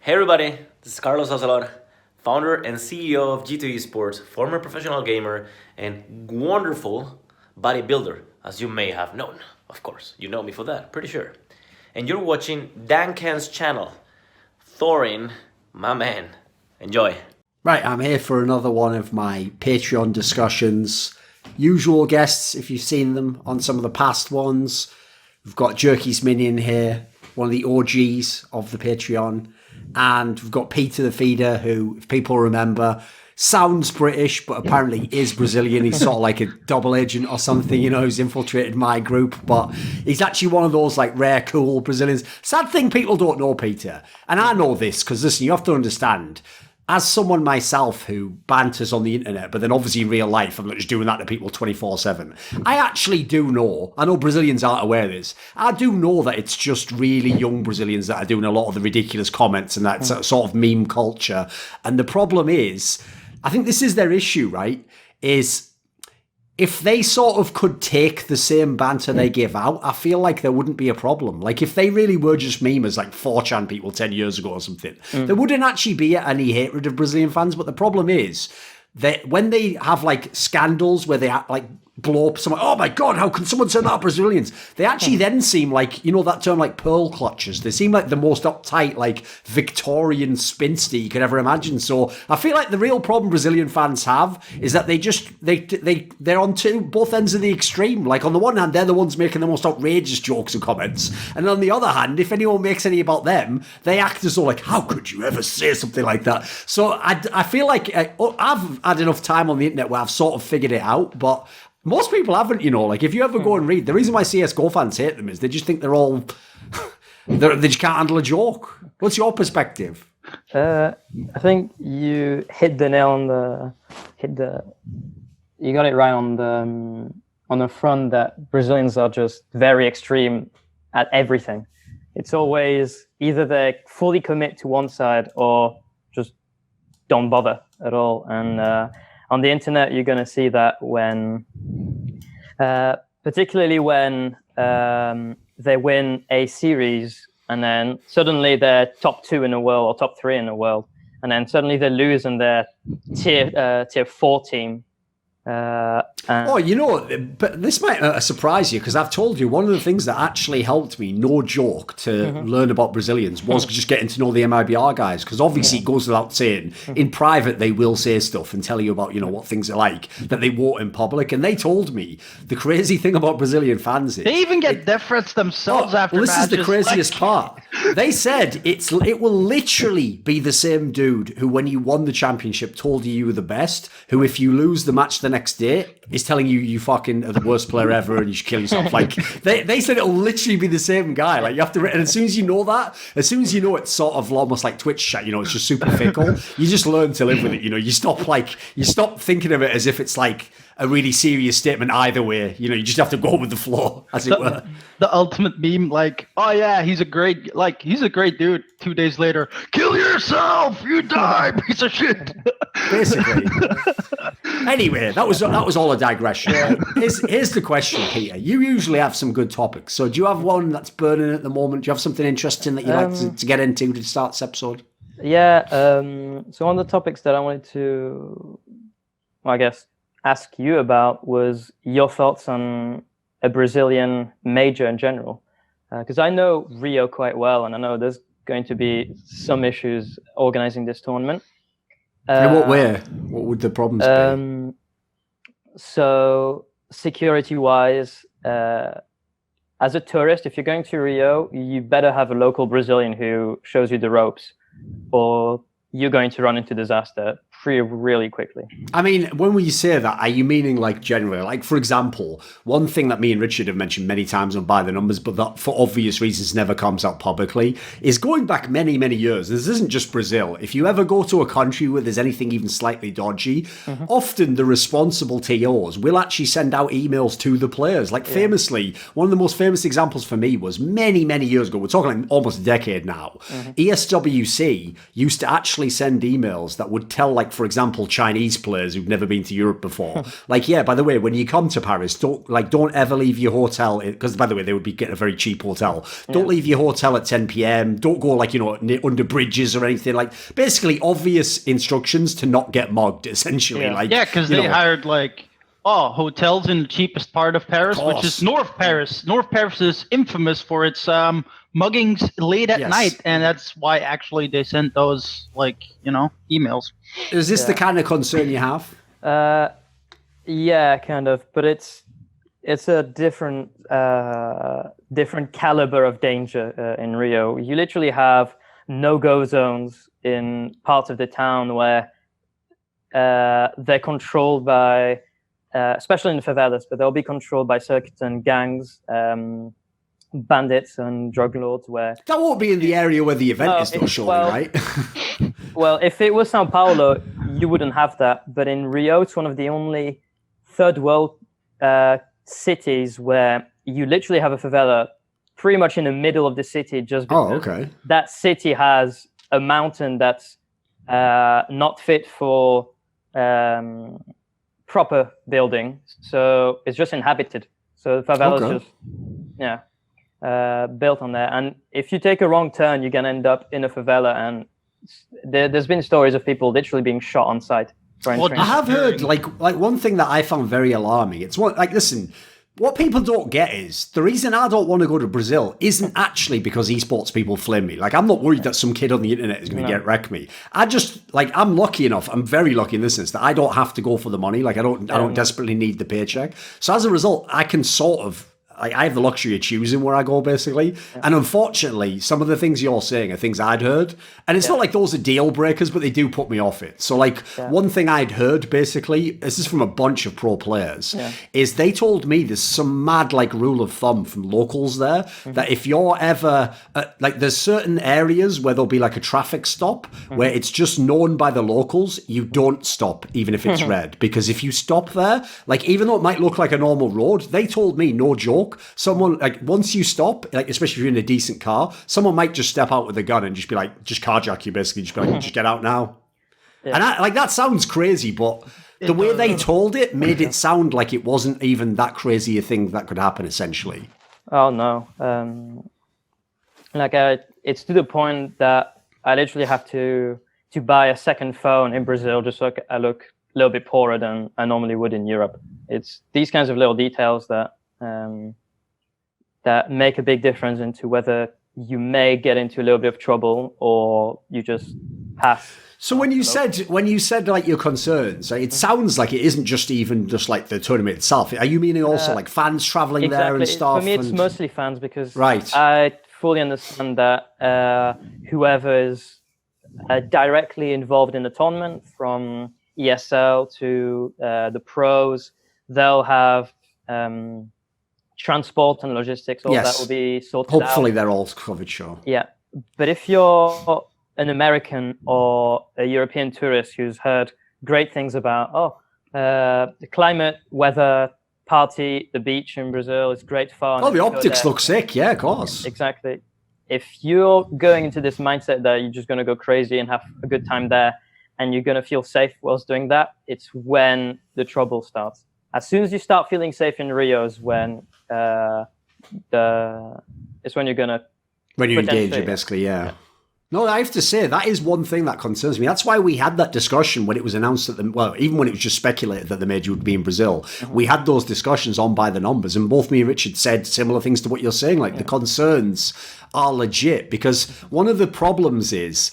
Hey everybody, this is Carlos Ocelot, founder and CEO of G2 Esports, former professional gamer, and wonderful bodybuilder, as you may have known. Of course, you know me for that, pretty sure. And you're watching Dankan's channel. Thorin, my man. Enjoy. Right, I'm here for another one of my Patreon discussions. Usual guests, if you've seen them on some of the past ones. We've got Jerky's Minion here, one of the OGs of the Patreon. And we've got Peter the Feeder, who, if people remember, sounds British, but apparently is Brazilian. He's sort of like a double agent or something, you know, who's infiltrated my group. But he's actually one of those like rare, cool Brazilians. Sad thing, people don't know Peter. And I know this, because listen, you have to understand, as someone myself who banters on the internet, but then obviously in real life, I'm not just doing that to people 24/7. I actually do know, I know Brazilians aren't aware of this, I do know that it's just really young Brazilians that are doing a lot of the ridiculous comments and that sort of meme culture. And the problem is, I think this is their issue, right? Is if they sort of could take the same banter they give out, I feel like there wouldn't be a problem. Like if they really were just memers like 4chan people 10 years ago or something, there wouldn't actually be any hatred of Brazilian fans. But the problem is that when they have like scandals where they like blow up someone, oh my God, how can someone say that are Brazilians? They actually then seem like, you know, that term like pearl clutchers. They seem like the most uptight, like Victorian spinster you could ever imagine. So I feel like the real problem Brazilian fans have is that they're on both ends of the extreme. Like on the one hand, they're the ones making the most outrageous jokes and comments. And on the other hand, if anyone makes any about them, they act as though like, how could you ever say something like that? So I feel like I've had enough time on the internet where I've sort of figured it out, but most people haven't, you know. Like, if you ever go and read, the reason why CSGO fans hate them is they just think they're all, they just can't handle a joke. What's your perspective? I think you hit the nail on you got it right on the front that Brazilians are just very extreme at everything. It's always either they fully commit to one side or just don't bother at all. And on the internet, you're going to see that when, particularly when they win a series and then suddenly they're top 2 in the world or top 3 in the world, and then suddenly they lose and they're tier 4 team. You know, but this might surprise you, because I've told you one of the things that actually helped me, no joke, to learn about Brazilians was just getting to know the MIBR guys, because obviously it goes without saying, in private they will say stuff and tell you about, you know, what things are like that they won't in public. And they told me the crazy thing about Brazilian fans is they even get deference themselves after this matches. Is the craziest part. They said it will literally be the same dude who, when you won the championship, told you were the best, who if you lose the match the next day is telling you fucking are the worst player ever and you should kill yourself. Like they said it'll literally be the same guy. Like you have to, and as soon as you know that, as soon as you know it's sort of almost like Twitch chat, you know, it's just super fickle, you just learn to live with it. You know, you stop thinking of it as if it's like a really serious statement either way. You know, you just have to go with the flow, as it were. The ultimate meme, like, oh yeah, he's a great dude. 2 days later, kill yourself, you die, piece of shit. Basically. Anyway, that was all a digression. Right? Here's the question, Peter. You usually have some good topics. So do you have one that's burning at the moment? Do you have something interesting that you'd like to get into to start this episode? Yeah. So one of the topics that I wanted to, well, I guess, ask you about was your thoughts on a Brazilian major in general. Because I know Rio quite well, and I know there's going to be some issues organizing this tournament. In what way? What would the problems be? So security-wise, as a tourist, if you're going to Rio, you better have a local Brazilian who shows you the ropes, or you're going to run into disaster really quickly. I mean, when you say that, are you meaning like generally? Like, for example, one thing that me and Richard have mentioned many times on By the Numbers, but that for obvious reasons never comes out publicly, is going back many, many years. This isn't just Brazil. If you ever go to a country where there's anything even slightly dodgy, often the responsible TOs will actually send out emails to the players. Like famously, one of the most famous examples for me was many, many years ago. We're talking like almost a decade now. ESWC used to actually send emails that would tell like for example, Chinese players who've never been to Europe before. Like, yeah, by the way, when you come to Paris, don't ever leave your hotel, because by the way, they would be getting a very cheap hotel. Don't leave your hotel at 10 p.m. Don't go like, under bridges or anything. Like, basically obvious instructions to not get mugged, essentially. Yeah. Like, because they hired hotels in the cheapest part of Paris, which is North Paris. North Paris is infamous for its muggings late at night, and that's why actually they sent those emails. Is this the kind of concern you have? Yeah, kind of, but it's a different caliber of danger in Rio. You literally have no-go zones in parts of the town where they're controlled by, especially in the favelas, but they'll be controlled by certain gangs, bandits and drug lords. Where that won't be in the area where the event is, though, surely, right? Well, if it was Sao Paulo, you wouldn't have that. But in Rio, it's one of the only third world cities where you literally have a favela pretty much in the middle of the city, just because that city has a mountain that's not fit for proper building, so it's just inhabited. So the favela is just built on there, and if you take a wrong turn, you're gonna end up in a favela. And there's been stories of people literally being shot on sight. I have heard like one thing that I found very alarming. It's listen. What people don't get is the reason I don't want to go to Brazil isn't actually because esports people flame me. Like, I'm not worried that some kid on the internet is going to wreck me. I just, I'm lucky enough. I'm very lucky in this sense that I don't have to go for the money. Like, I don't desperately need the paycheck. So as a result, I can sort of, I have the luxury of choosing where I go, basically. Yeah. And unfortunately, some of the things you're saying are things I'd heard. And it's not like those are deal breakers, but they do put me off it. So, one thing I'd heard, basically, this is from a bunch of pro players, is they told me there's some mad, rule of thumb from locals there, that if you're ever, there's certain areas where there'll be, a traffic stop, where it's just known by the locals, you don't stop, even if it's red. Because if you stop there, even though it might look like a normal road, they told me, no joke, someone once you stop, especially if you're in a decent car, someone might just step out with a gun and just be just carjack you, basically, just be just get out now. And that sounds crazy, but the way they told it made it sound like it wasn't even that crazy a thing that could happen, essentially. Oh no, it's to the point that I literally have to buy a second phone in Brazil just so I look a little bit poorer than I normally would in Europe. It's these kinds of little details that that make a big difference into whether you may get into a little bit of trouble or you just pass. So when you said your concerns, it sounds like it isn't just even just the tournament itself. Are you meaning also fans traveling there and stuff? For me, it's mostly fans because right. I fully understand that whoever is directly involved in the tournament, from ESL to the pros, they'll have transport and logistics, all that will be sorted out. Hopefully they're all covered, sure. Yeah, but if you're an American or a European tourist who's heard great things about, the climate, weather, party, the beach in Brazil is great fun. Oh, the optics look sick, yeah, of course. Exactly. If you're going into this mindset that you're just going to go crazy and have a good time there, and you're going to feel safe whilst doing that, it's when the trouble starts. As soon as you start feeling safe in Rio is when you're gonna engage it, basically, yeah. No, I have to say that is one thing that concerns me. That's why we had that discussion when it was announced even when it was just speculated that the major would be in Brazil. We had those discussions on by the numbers, and both me and Richard said similar things to what you're saying. The concerns are legit, because one of the problems is,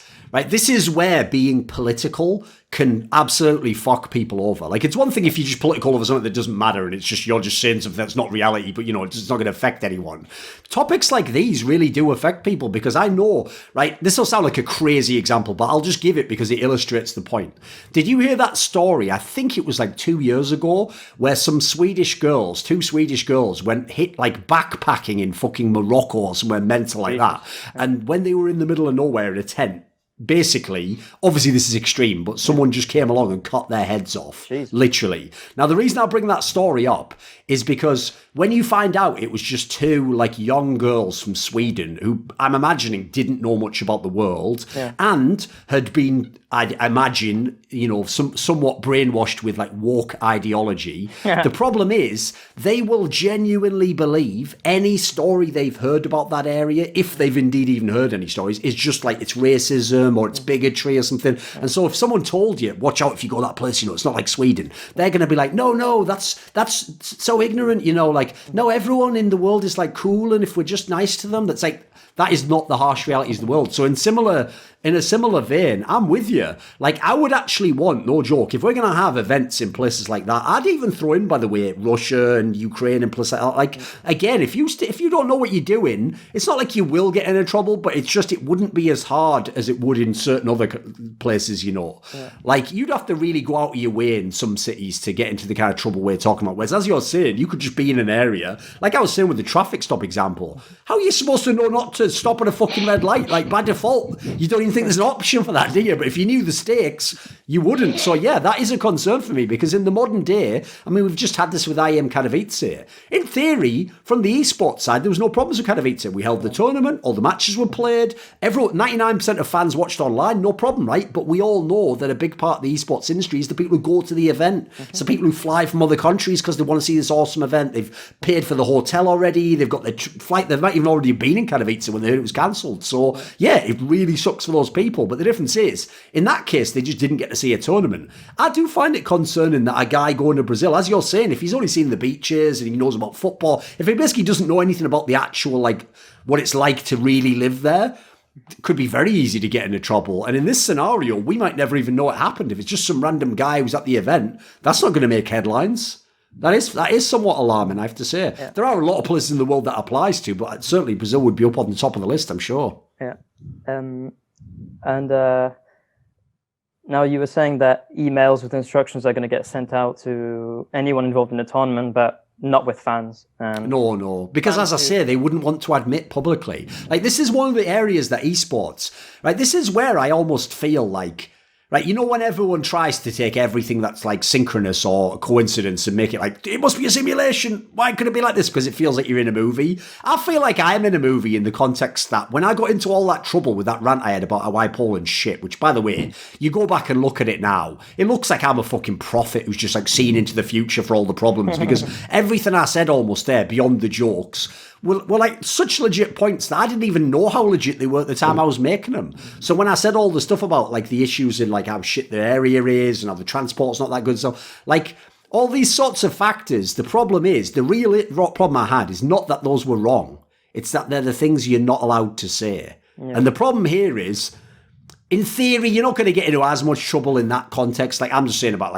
this is where being political can absolutely fuck people over. It's one thing if you're just political over something that doesn't matter and it's just you're just saying something that's not reality, but it's not going to affect anyone. Topics like these really do affect people, because I know, this will sound like a crazy example, but I'll just give it because it illustrates the point. Did you hear that story? I think it was 2 years ago, where two Swedish girls went backpacking in fucking Morocco or somewhere mental like that. And when they were in the middle of nowhere in a tent, basically, obviously this is extreme, but someone just came along and cut their heads off. Jeez. Literally. Now, the reason I bring that story up is because when you find out it was just two like young girls from Sweden who I'm imagining didn't know much about the world and had been, I'd imagine, you know, somewhat brainwashed with like woke ideology. The problem is they will genuinely believe any story they've heard about that area, if they've indeed even heard any stories, is just like it's racism or it's bigotry or something. And so if someone told you, watch out if you go that place, you know, it's not like Sweden, they're going to be like, no, that's so ignorant, you know, like, no, everyone in the world is like cool, and if we're just nice to them, that's like, that is not the harsh realities of the world. So in a similar vein, I'm with you. Like, I would actually want, no joke, if we're going to have events in places like that, I'd even throw in, by the way, Russia and Ukraine and places like that. Like, again, if you don't know what you're doing, it's not like you will get into trouble, but it's just, it wouldn't be as hard as it would in certain other places, you know. Yeah. Like, you'd have to really go out of your way in some cities to get into the kind of trouble we're talking about. Whereas, as you're saying, you could just be in an area, like I was saying with the traffic stop example, how are you supposed to know not to stop at a fucking red light? Like, by default, you don't even think there's an option for that, do you? But if you knew the stakes, you wouldn't. So yeah, that is a concern for me, because in the modern day, I mean, we've just had this with Katowice. In theory, from the esports side, there was no problems with Katowice. We held the tournament, all the matches were played, 99% of fans watched online, no problem, right? But we all know that a big part of the esports industry is the people who go to the event. So people who fly from other countries because they want to see this awesome event. They've paid for the hotel already. They've got their flight. They might even already been in Katowice when they heard it was cancelled. So yeah, it really sucks for those people. But the difference is, in that case, they just didn't get to see a tournament. I do find it concerning that a guy going to Brazil, as you're saying, if he's only seen the beaches and he knows about football, if he basically doesn't know anything about the actual, like, what it's like to really live there, it could be very easy to get into trouble. And in this scenario, we might never even know it happened. If it's just some random guy who's at the event, that's not going to make headlines. That is somewhat alarming, I have to say. Yeah. There are a lot of places in the world that applies to, but certainly Brazil would be up on the top of the list, I'm sure. Yeah. Now you were saying that emails with instructions are going to get sent out to anyone involved in the tournament, but not with fans. No. Because as I say, they wouldn't want to admit publicly. Like, this is one of the areas that esports, right? This is where I almost feel like, right, you know, when everyone tries to take everything that's like synchronous or a coincidence and make it like, it must be a simulation. Why could it be like this? Because it feels like you're in a movie. I feel like I'm in a movie in the context that when I got into all that trouble with that rant I had about AWPer and shit, which, by the way, you go back and look at it now, it looks like I'm a fucking prophet who's just like seeing into the future for all the problems, because everything I said almost there, beyond the jokes, were like such legit points that I didn't even know how legit they were at the time I was making them. So when I said all the stuff about like the issues in like how shit the area is and how the transport's not that good, so like all these sorts of factors, the problem is, the real problem I had is not that those were wrong. It's that they're the things you're not allowed to say. Yeah. And the problem here is, in theory, you're not going to get into as much trouble in that context. Like I'm just saying about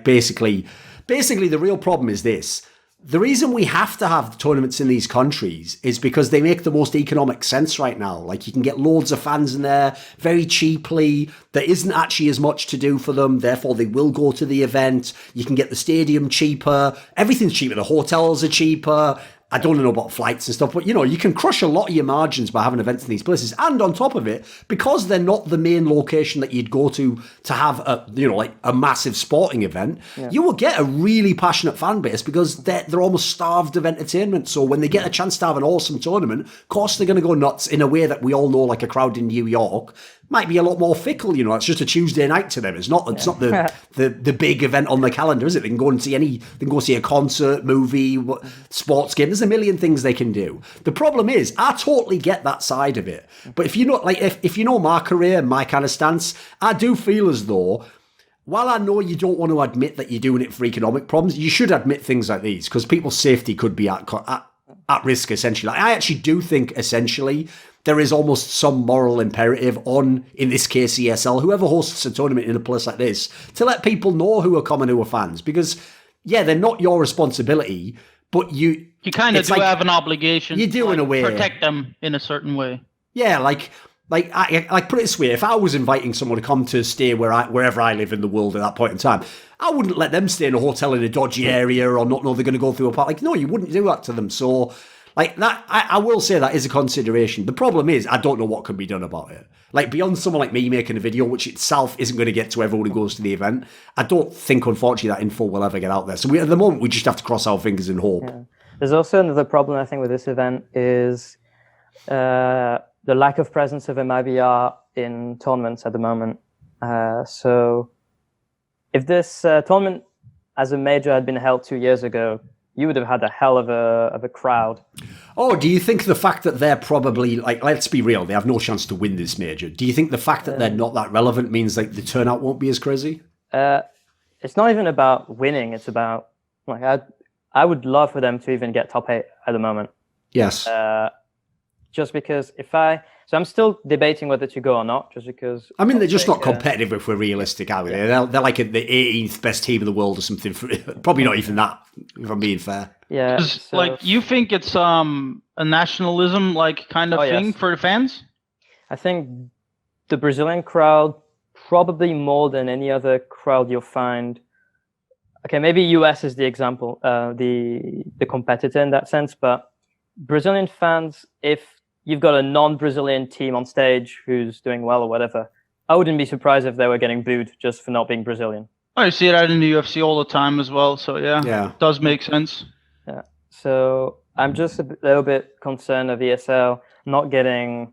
basically the real problem is this. The reason we have to have tournaments in these countries is because they make the most economic sense right now. Like, you can get loads of fans in there very cheaply. There isn't actually as much to do for them. Therefore, they will go to the event. You can get the stadium cheaper. Everything's cheaper. The hotels are cheaper. I don't know about flights and stuff, but, you know, you can crush a lot of your margins by having events in these places. And on top of it, because they're not the main location that you'd go to have a massive sporting event, you will get a really passionate fan base because they're almost starved of entertainment. So when they get a chance to have an awesome tournament, of course they're going to go nuts in a way that we all know, like a crowd in New York might be a lot more fickle, you know. It's just a Tuesday night to them. It's not the big event on the calendar, is it? They can go and see a concert, movie, sports game. There's a million things they can do. The problem is, I totally get that side of it. But if you know, like, if you know my career and my kind of stance, I do feel as though, while I know you don't want to admit that you're doing it for economic problems, you should admit things like these, because people's safety could be at risk, essentially. Like, I actually do think, essentially, there is almost some moral imperative on, in this case, ESL, whoever hosts a tournament in a place like this, to let people know who are fans. Because, yeah, they're not your responsibility, but you kind of do have an obligation. You do, in a way, protect them in a certain way. Yeah, like I put it this way: if I was inviting someone to come to stay wherever I live in the world at that point in time, I wouldn't let them stay in a hotel in a dodgy area or not know they're going to go through a park. Like, no, you wouldn't do that to them. So, Like that, I will say that is a consideration. The problem is, I don't know what can be done about it. Like beyond someone like me making a video, which itself isn't going to get to everyone who goes to the event, I don't think, unfortunately, that info will ever get out there. So at the moment, we just have to cross our fingers and hope. Yeah. There's also another problem, I think, with this event is the lack of presence of MIBR in tournaments at the moment. So if this tournament as a major had been held 2 years ago, you would have had a hell of a crowd. Oh, do you think the fact that they're probably, like, let's be real, they have no chance to win this major. Do you think the fact that they're not that relevant means like the turnout won't be as crazy? It's not even about winning. It's about, like, I would love for them to even get top 8 at the moment. Yes. Just because so I'm still debating whether to go or not, just because... I mean, they're just not competitive if we're realistic, are they? They're like the 18th best team in the world or something. Probably not even that, if I'm being fair. Yeah. So, like, you think it's a nationalism, like, kind of thing for the fans? I think the Brazilian crowd, probably more than any other crowd you'll find... Okay, maybe US is the example, the competitor in that sense, but Brazilian fans, if you've got a non-Brazilian team on stage who's doing well or whatever, I wouldn't be surprised if they were getting booed just for not being Brazilian. I see that in the UFC all the time as well, so yeah. It does make sense. Yeah, so I'm just a little bit concerned of ESL not getting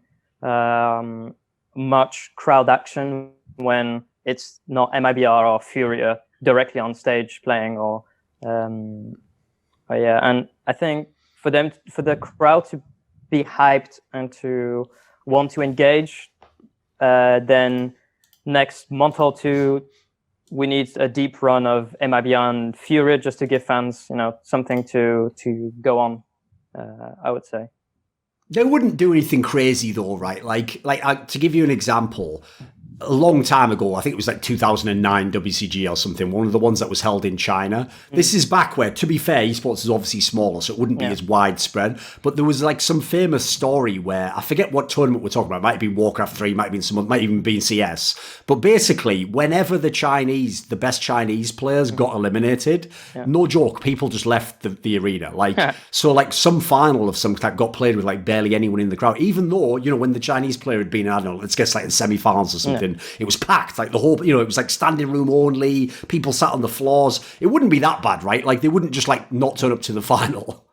much crowd action when it's not MIBR or Furia directly on stage playing, and I think for the crowd to be hyped and to want to engage, then next month or two we need a deep run of MIBR and Furia just to give fans, something to go on. I would say they wouldn't do anything crazy though, right? Like to give you an example. A long time ago, I think it was like 2009 WCG or something, one of the ones that was held in China. This is back where, to be fair, esports is obviously smaller, so it wouldn't be as widespread. But there was like some famous story where, I forget what tournament we're talking about, it might have been Warcraft 3, might have been someone, might even been CS. But basically, whenever the best Chinese players got eliminated, no joke, people just left the arena. So like some final of some type got played with like barely anyone in the crowd, even though, when the Chinese player had been, I don't know, let's guess like in semi-finals or something, it was packed, like the whole, it was like standing room only, people sat on the floors. It wouldn't be that bad, right? Like they wouldn't just like not turn up to the final.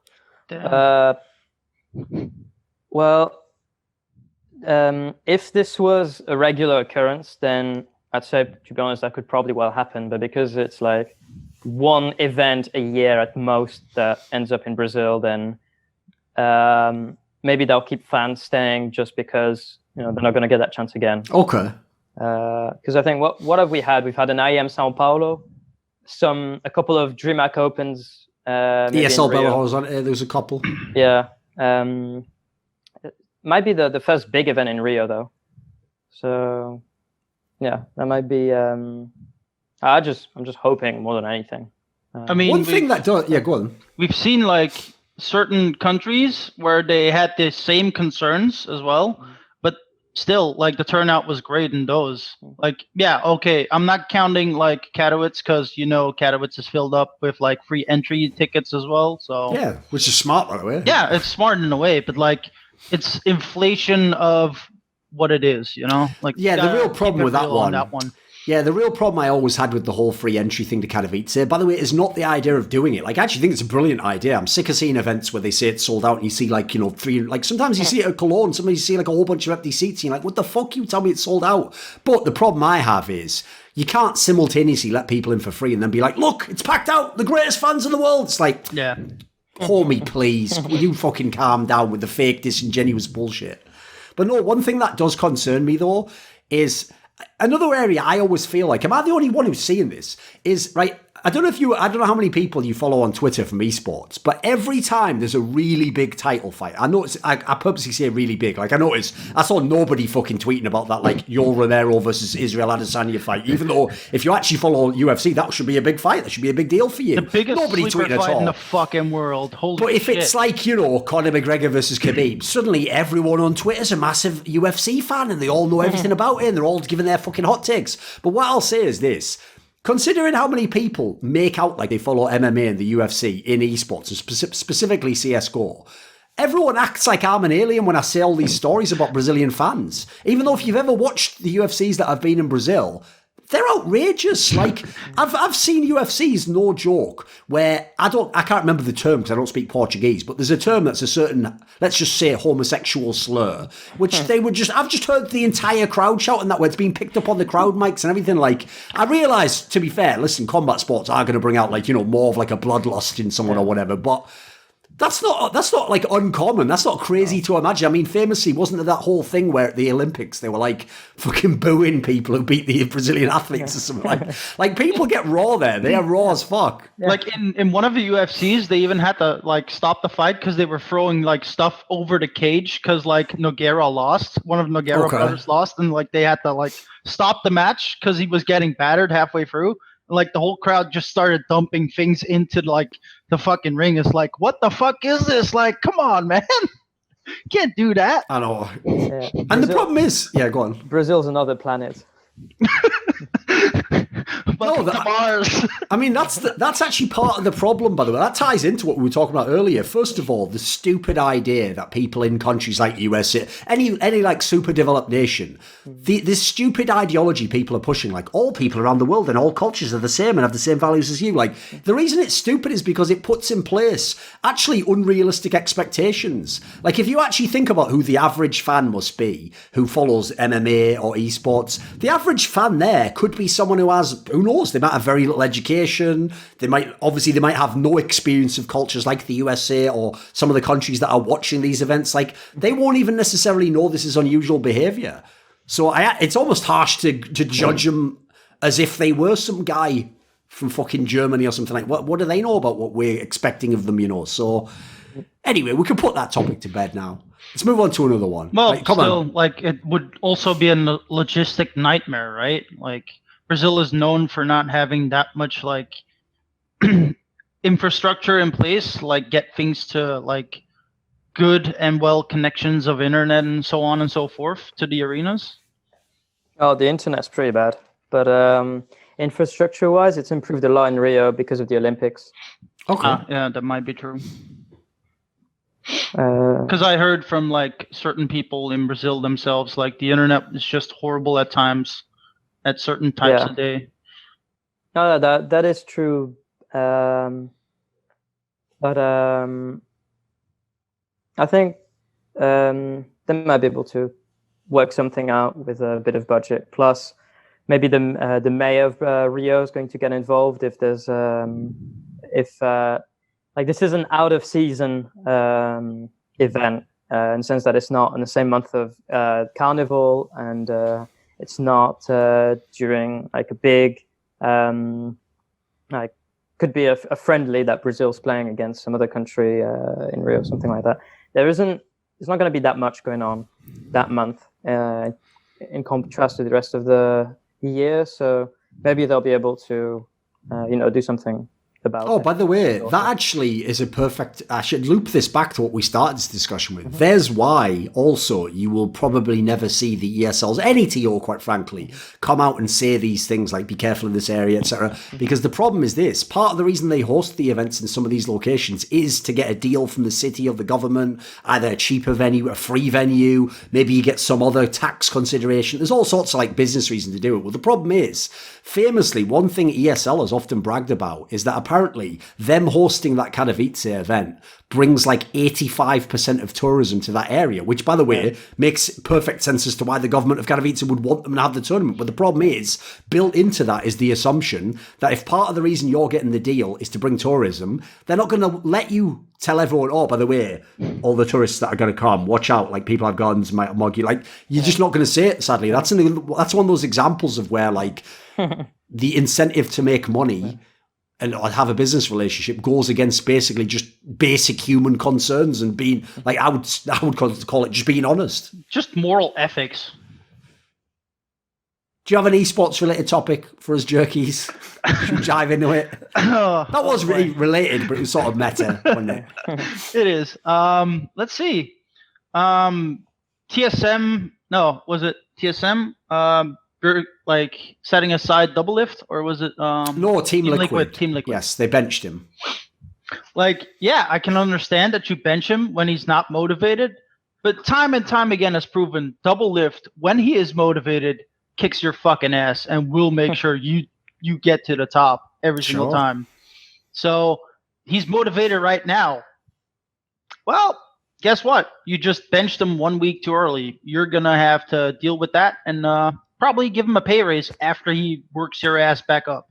If this was a regular occurrence, then I'd say, to be honest, that could probably well happen. But because it's like one event a year at most that ends up in Brazil, then maybe they'll keep fans staying just because they're not going to get that chance again. Okay. Because I think what have we had? We've had an IEM Sao Paulo, a couple of DreamHack Opens. ESL Belo Horizonte, there was a couple. Yeah. It might be the first big event in Rio, though. So, yeah, that might be... I'm just hoping more than anything. I mean, one thing that does... Yeah, go on. We've seen, like, certain countries where they had the same concerns as well. Still, like, the turnout was great in those. Like, I'm not counting, like, Katowice, because, Katowice is filled up with, like, free entry tickets as well, so... Yeah, which is smart, by the way. Yeah, it's smart in a way, but, like, it's inflation of what it is, Like, the real problem with that one... Yeah, the real problem I always had with the whole free entry thing to Katowice, by the way, is not the idea of doing it. Like, I actually think it's a brilliant idea. I'm sick of seeing events where they say it's sold out and you see, like, three... Like, sometimes you see it at Cologne, sometimes you see, like, a whole bunch of empty seats and you're like, what the fuck? You tell me it's sold out. But the problem I have is you can't simultaneously let people in for free and then be like, look, it's packed out, the greatest fans in the world. It's like, homie, please, will you fucking calm down with the fake, disingenuous bullshit? But no, one thing that does concern me, though, is... Another area I always feel like, am I the only one who's seeing this? Is, right, I don't know how many people you follow on Twitter from esports, but every time there's a really big title fight, I purposely say really big, like I saw nobody fucking tweeting about that, like, Yoel Romero versus Israel Adesanya fight, even though if you actually follow UFC, that should be a big fight, that should be a big deal for you. The biggest sleeper fight in the fucking world, holy shit. But if it's like, Conor McGregor versus Khabib, suddenly everyone on Twitter's a massive UFC fan and they all know everything about it and they're all giving their fucking hot takes. But what I'll say is this: considering how many people make out like they follow MMA and the UFC in esports, specifically CSGO, everyone acts like I'm an alien when I say all these stories about Brazilian fans. Even though if you've ever watched the UFCs that have been in Brazil, they're outrageous. Like I've seen UFCs, no joke, where I can't remember the term because I don't speak Portuguese, but there's a term that's a certain, let's just say, homosexual slur, which I've just heard the entire crowd shouting that where it's being picked up on the crowd mics and everything. Like I realise, to be fair, listen, combat sports are going to bring out like, you know, more of like a bloodlust in someone or whatever, but that's not like uncommon. That's not crazy to imagine. I mean, famously, wasn't there that whole thing where at the Olympics they were like fucking booing people who beat the Brazilian athletes or something? Like people get raw there. They are raw as fuck. Yeah. Like in one of the UFCs, they even had to like stop the fight because they were throwing like stuff over the cage because like Nogueira lost. One of Nogueira brothers lost, and like they had to like stop the match because he was getting battered halfway through. Like the whole crowd just started dumping things into like the fucking ring. It's like, what the fuck is this? Like, come on, man. Can't do that. I know. Yeah. And the problem is, go on. Brazil's another planet. Mars. I mean, that's actually part of the problem, by the way. That ties into what we were talking about earlier. First of all, the stupid idea that people in countries like USA, any like super developed nation, this stupid ideology people are pushing, like all people around the world and all cultures are the same and have the same values as you. Like the reason it's stupid is because it puts in place actually unrealistic expectations. Like if you actually think about who the average fan must be, who follows MMA or esports, the average fan there could be someone who has, who knows, they might have very little education. They might have no experience of cultures like the USA or some of the countries that are watching these events. Like they won't even necessarily know this is unusual behavior. So it's almost harsh to judge them as if they were some guy from fucking Germany or something like. What do they know about what we're expecting of them? You know. So anyway, we can put that topic to bed now. Let's move on to another one. Well, like it would also be a logistic nightmare, right? Like Brazil is known for not having that much like infrastructure in place, like get things to like good and well connections of internet and so on and so forth to the arenas. Oh, the internet's pretty bad, but infrastructure-wise, it's improved a lot in Rio because of the Olympics. Okay. Yeah, that might be true. Because I heard from like certain people in Brazil themselves, like the internet is just horrible at times, at certain times of day. No, that is true. But I think they might be able to work something out with a bit of budget. Plus, maybe the mayor of Rio is going to get involved if there's like this is an out of season event in the sense that it's not in the same month of Carnival, and it's not during like a big like could be a friendly that Brazil's playing against some other country in Rio, something like that. There's not going to be that much going on that month in contrast to the rest of the year. So maybe they'll be able to do something about it. By the way, that actually is a perfect... I should loop this back to what we started this discussion with. Mm-hmm. There's why, also, you will probably never see the ESLs, any TO, quite frankly, come out and say these things like, be careful in this area, etc. Because the problem is this. Part of the reason they host the events in some of these locations is to get a deal from the city or the government, either a cheaper venue, a free venue, maybe you get some other tax consideration. There's all sorts of like business reasons to do it. Well, the problem is, famously, one thing ESL has often bragged about is that apparently them hosting that Katowice event brings like 85% of tourism to that area, which, by the way, makes perfect sense as to why the government of Katowice would want them to have the tournament. But the problem is, built into that is the assumption that if part of the reason you're getting the deal is to bring tourism, they're not going to let you tell everyone, oh, by the way, all the tourists that are going to come, watch out, like people have guns, might mug you. Like, you're just not going to say it, sadly. That's one of those examples of where, like, the incentive to make money and have a business relationship goes against basically just basic human concerns and being, like, I would call it just being honest. Just moral ethics. Do you have an esports related topic for us jerkies? Should we dive into it? That was really related, but it was sort of meta, wasn't it? It is. Let's see. TSM, no, was it TSM? Like setting aside Doublelift, or was it no, Team Liquid. Team Liquid. Yes, they benched him. Like, yeah, I can understand that you bench him when he's not motivated, but time and time again has proven Doublelift, when he is motivated, kicks your fucking ass and will make sure you get to the top every single time. So he's motivated right now. Well, guess what? You just benched him 1 week too early. You're going to have to deal with that and probably give him a pay raise after he works your ass back up.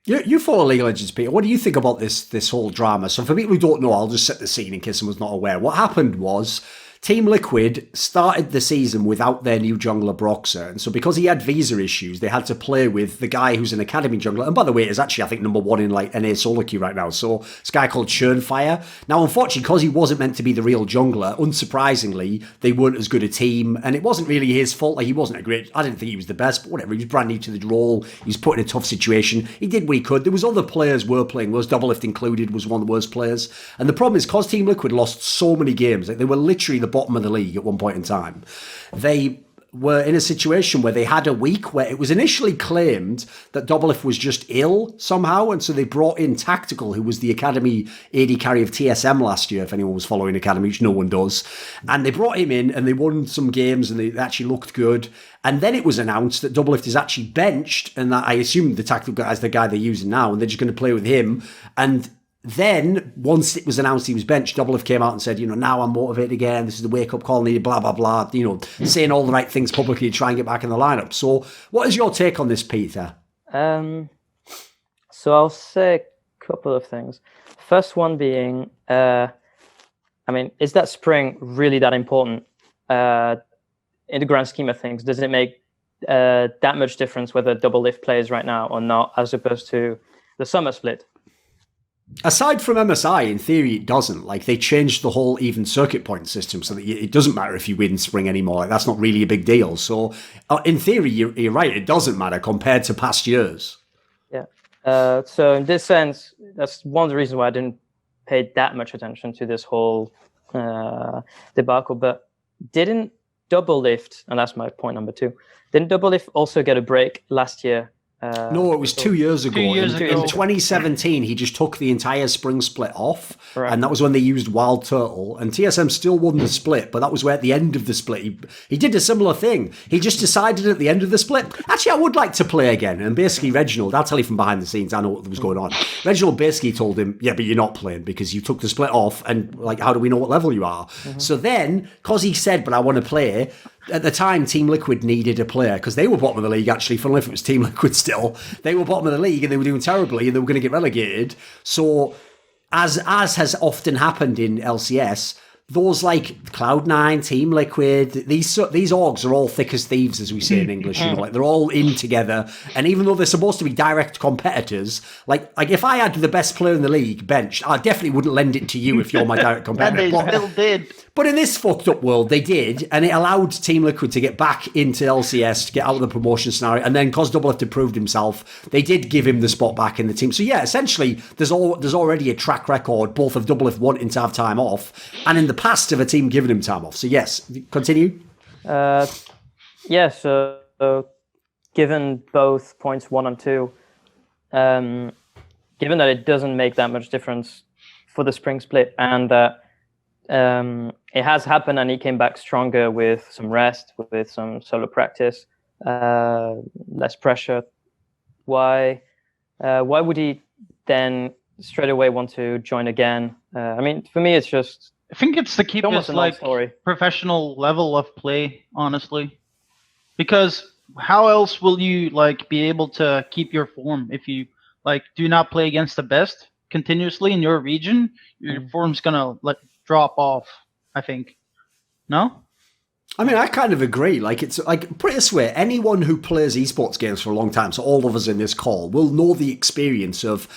You follow League of Legends, Peter. What do you think about this whole drama? So for people who don't know, I'll just set the scene in case someone's not aware. What happened was Team Liquid started the season without their new jungler Broxer, and so because he had visa issues, they had to play with the guy who's an academy jungler, and by the way, is actually I think #1 in like NA solo queue right now. So this guy called Churnfire. Now, unfortunately, because he wasn't meant to be the real jungler, unsurprisingly, they weren't as good a team, and it wasn't really his fault. Like he wasn't a great. I didn't think he was the best, but whatever. He was brand new to the role. He was put in a tough situation. He did what he could. There was other players were playing worse. Doublelift included was one of the worst players, and the problem is because Team Liquid lost so many games, like they were literally the bottom of the league at one point in time. They were in a situation where they had a week where it was initially claimed that Doublelift was just ill somehow, and so they brought in Tactical, who was the Academy AD carry of TSM last year, if anyone was following Academy, which no one does. And they brought him in, and they won some games, and they actually looked good. And then it was announced that Doublelift is actually benched, and that I assume the Tactical guy is the guy they're using now, and they're just going to play with him. And then, once it was announced he was benched, Doublelift came out and said, now I'm motivated again. This is the wake-up call needed, blah, blah, blah. Saying all the right things publicly to try and get back in the lineup. So, what is your take on this, Peter? So I'll say a couple of things. First one being, is that spring really that important in the grand scheme of things? Does it make that much difference whether Doublelift plays right now or not, as opposed to the summer split? Aside from MSI, in theory, it doesn't. Like, they changed the whole even circuit point system so that it doesn't matter if you win spring anymore. Like, that's not really a big deal. So, in theory, you're right. It doesn't matter compared to past years. Yeah. So, in this sense, that's one of the reasons why I didn't pay that much attention to this whole debacle. But didn't Doublelift, and that's my point number 2, didn't Doublelift also get a break last year? No, it was 2 years ago. 2 years ago. In 2017, he just took the entire spring split off, right. And that was when they used Wild Turtle. And TSM still won the split, but that was where at the end of the split, he did a similar thing. He just decided at the end of the split, actually, I would like to play again. And basically, Reginald, I'll tell you from behind the scenes, I know what was going on. Reginald basically told him, yeah, but you're not playing because you took the split off, and like, how do we know what level you are? Mm-hmm. So then, because he said, but I want to play, at the time, Team Liquid needed a player because they were bottom of the league, actually. Funnily, if it was Team Liquid still, they were bottom of the league and they were doing terribly and they were going to get relegated. So, as has often happened in LCS, those like Cloud9, Team Liquid, these orgs are all thick as thieves, as we say in English. Like they're all in together, and even though they're supposed to be direct competitors, like if I had the best player in the league benched, I definitely wouldn't lend it to you if you're my direct competitor. And they still did. But in this fucked up world, they did, and it allowed Team Liquid to get back into LCS, to get out of the promotion scenario, and then because Doublelift had proved himself, they did give him the spot back in the team. So yeah, essentially, there's already a track record, both of Doublelift wanting to have time off, and in the past of a team giving him time off. So yes, continue. So given both points 1 and 2, given that it doesn't make that much difference for the spring split, and that it has happened and he came back stronger with some rest, with some solo practice, less pressure, why would he then straight away want to join again? For me, it's just, I think it's to keep his story. Professional level of play, honestly. Because how else will you be able to keep your form if you do not play against the best continuously in your region? Your form's gonna drop off, I think. No? I kind of agree. It's put it this way, anyone who plays esports games for a long time, so all of us in this call, will know the experience of,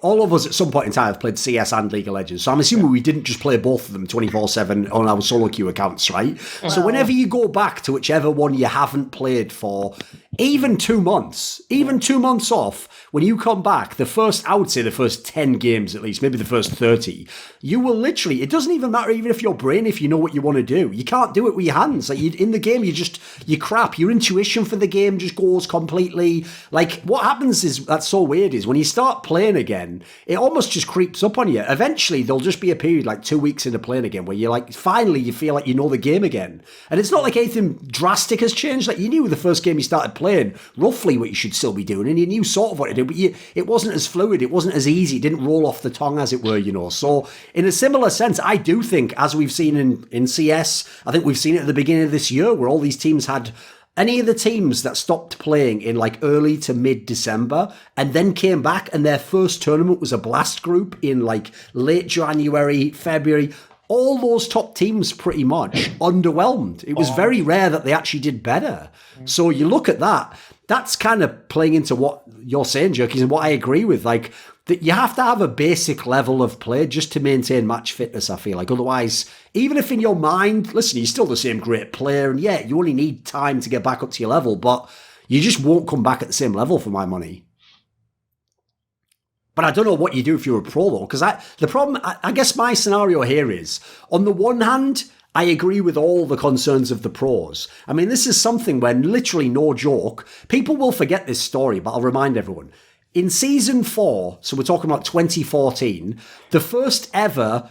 all of us at some point in time have played CS and League of Legends. So I'm assuming we didn't just play both of them 24/7 on our solo queue accounts, right? So whenever you go back to whichever one you haven't played for even 2 months, even 2 months off, when you come back, I would say the first 10 games at least, maybe the first 30, you will literally, it doesn't even matter even if your brain, if you know what you want to do, you can't do it with your hands. Like in the game, you crap. Your intuition for the game just goes completely, like what happens is, that's so weird, is when you start playing again, it almost just creeps up on you. Eventually, there'll just be a period like 2 weeks into playing again where you're like, finally, you feel like you know the game again. And it's not like anything drastic has changed. Like you knew the first game you started playing roughly what you should still be doing, and you knew sort of what to do, but it wasn't as fluid, it wasn't as easy, it didn't roll off the tongue, as it were, you know. So in a similar sense, I do think, as we've seen in CS, I think we've seen it at the beginning of this year, where all these teams had, any of the teams that stopped playing in like early to mid-December and then came back and their first tournament was a blast group in like late January, February, all those top teams pretty much underwhelmed. It was very rare that they actually did better. So you look at that, that's kind of playing into what you're saying, Jerkies, and what I agree with. Like, that you have to have a basic level of play just to maintain match fitness, I feel like. Otherwise, even if in your mind, listen, you're still the same great player, and yeah, you only need time to get back up to your level, but you just won't come back at the same level for my money. But I don't know what you do if you're a pro, though, because the problem, I guess my scenario here is, on the one hand, I agree with all the concerns of the pros. I mean, this is something when, literally no joke, people will forget this story, but I'll remind everyone. In Season 4, so we're talking about 2014, the first ever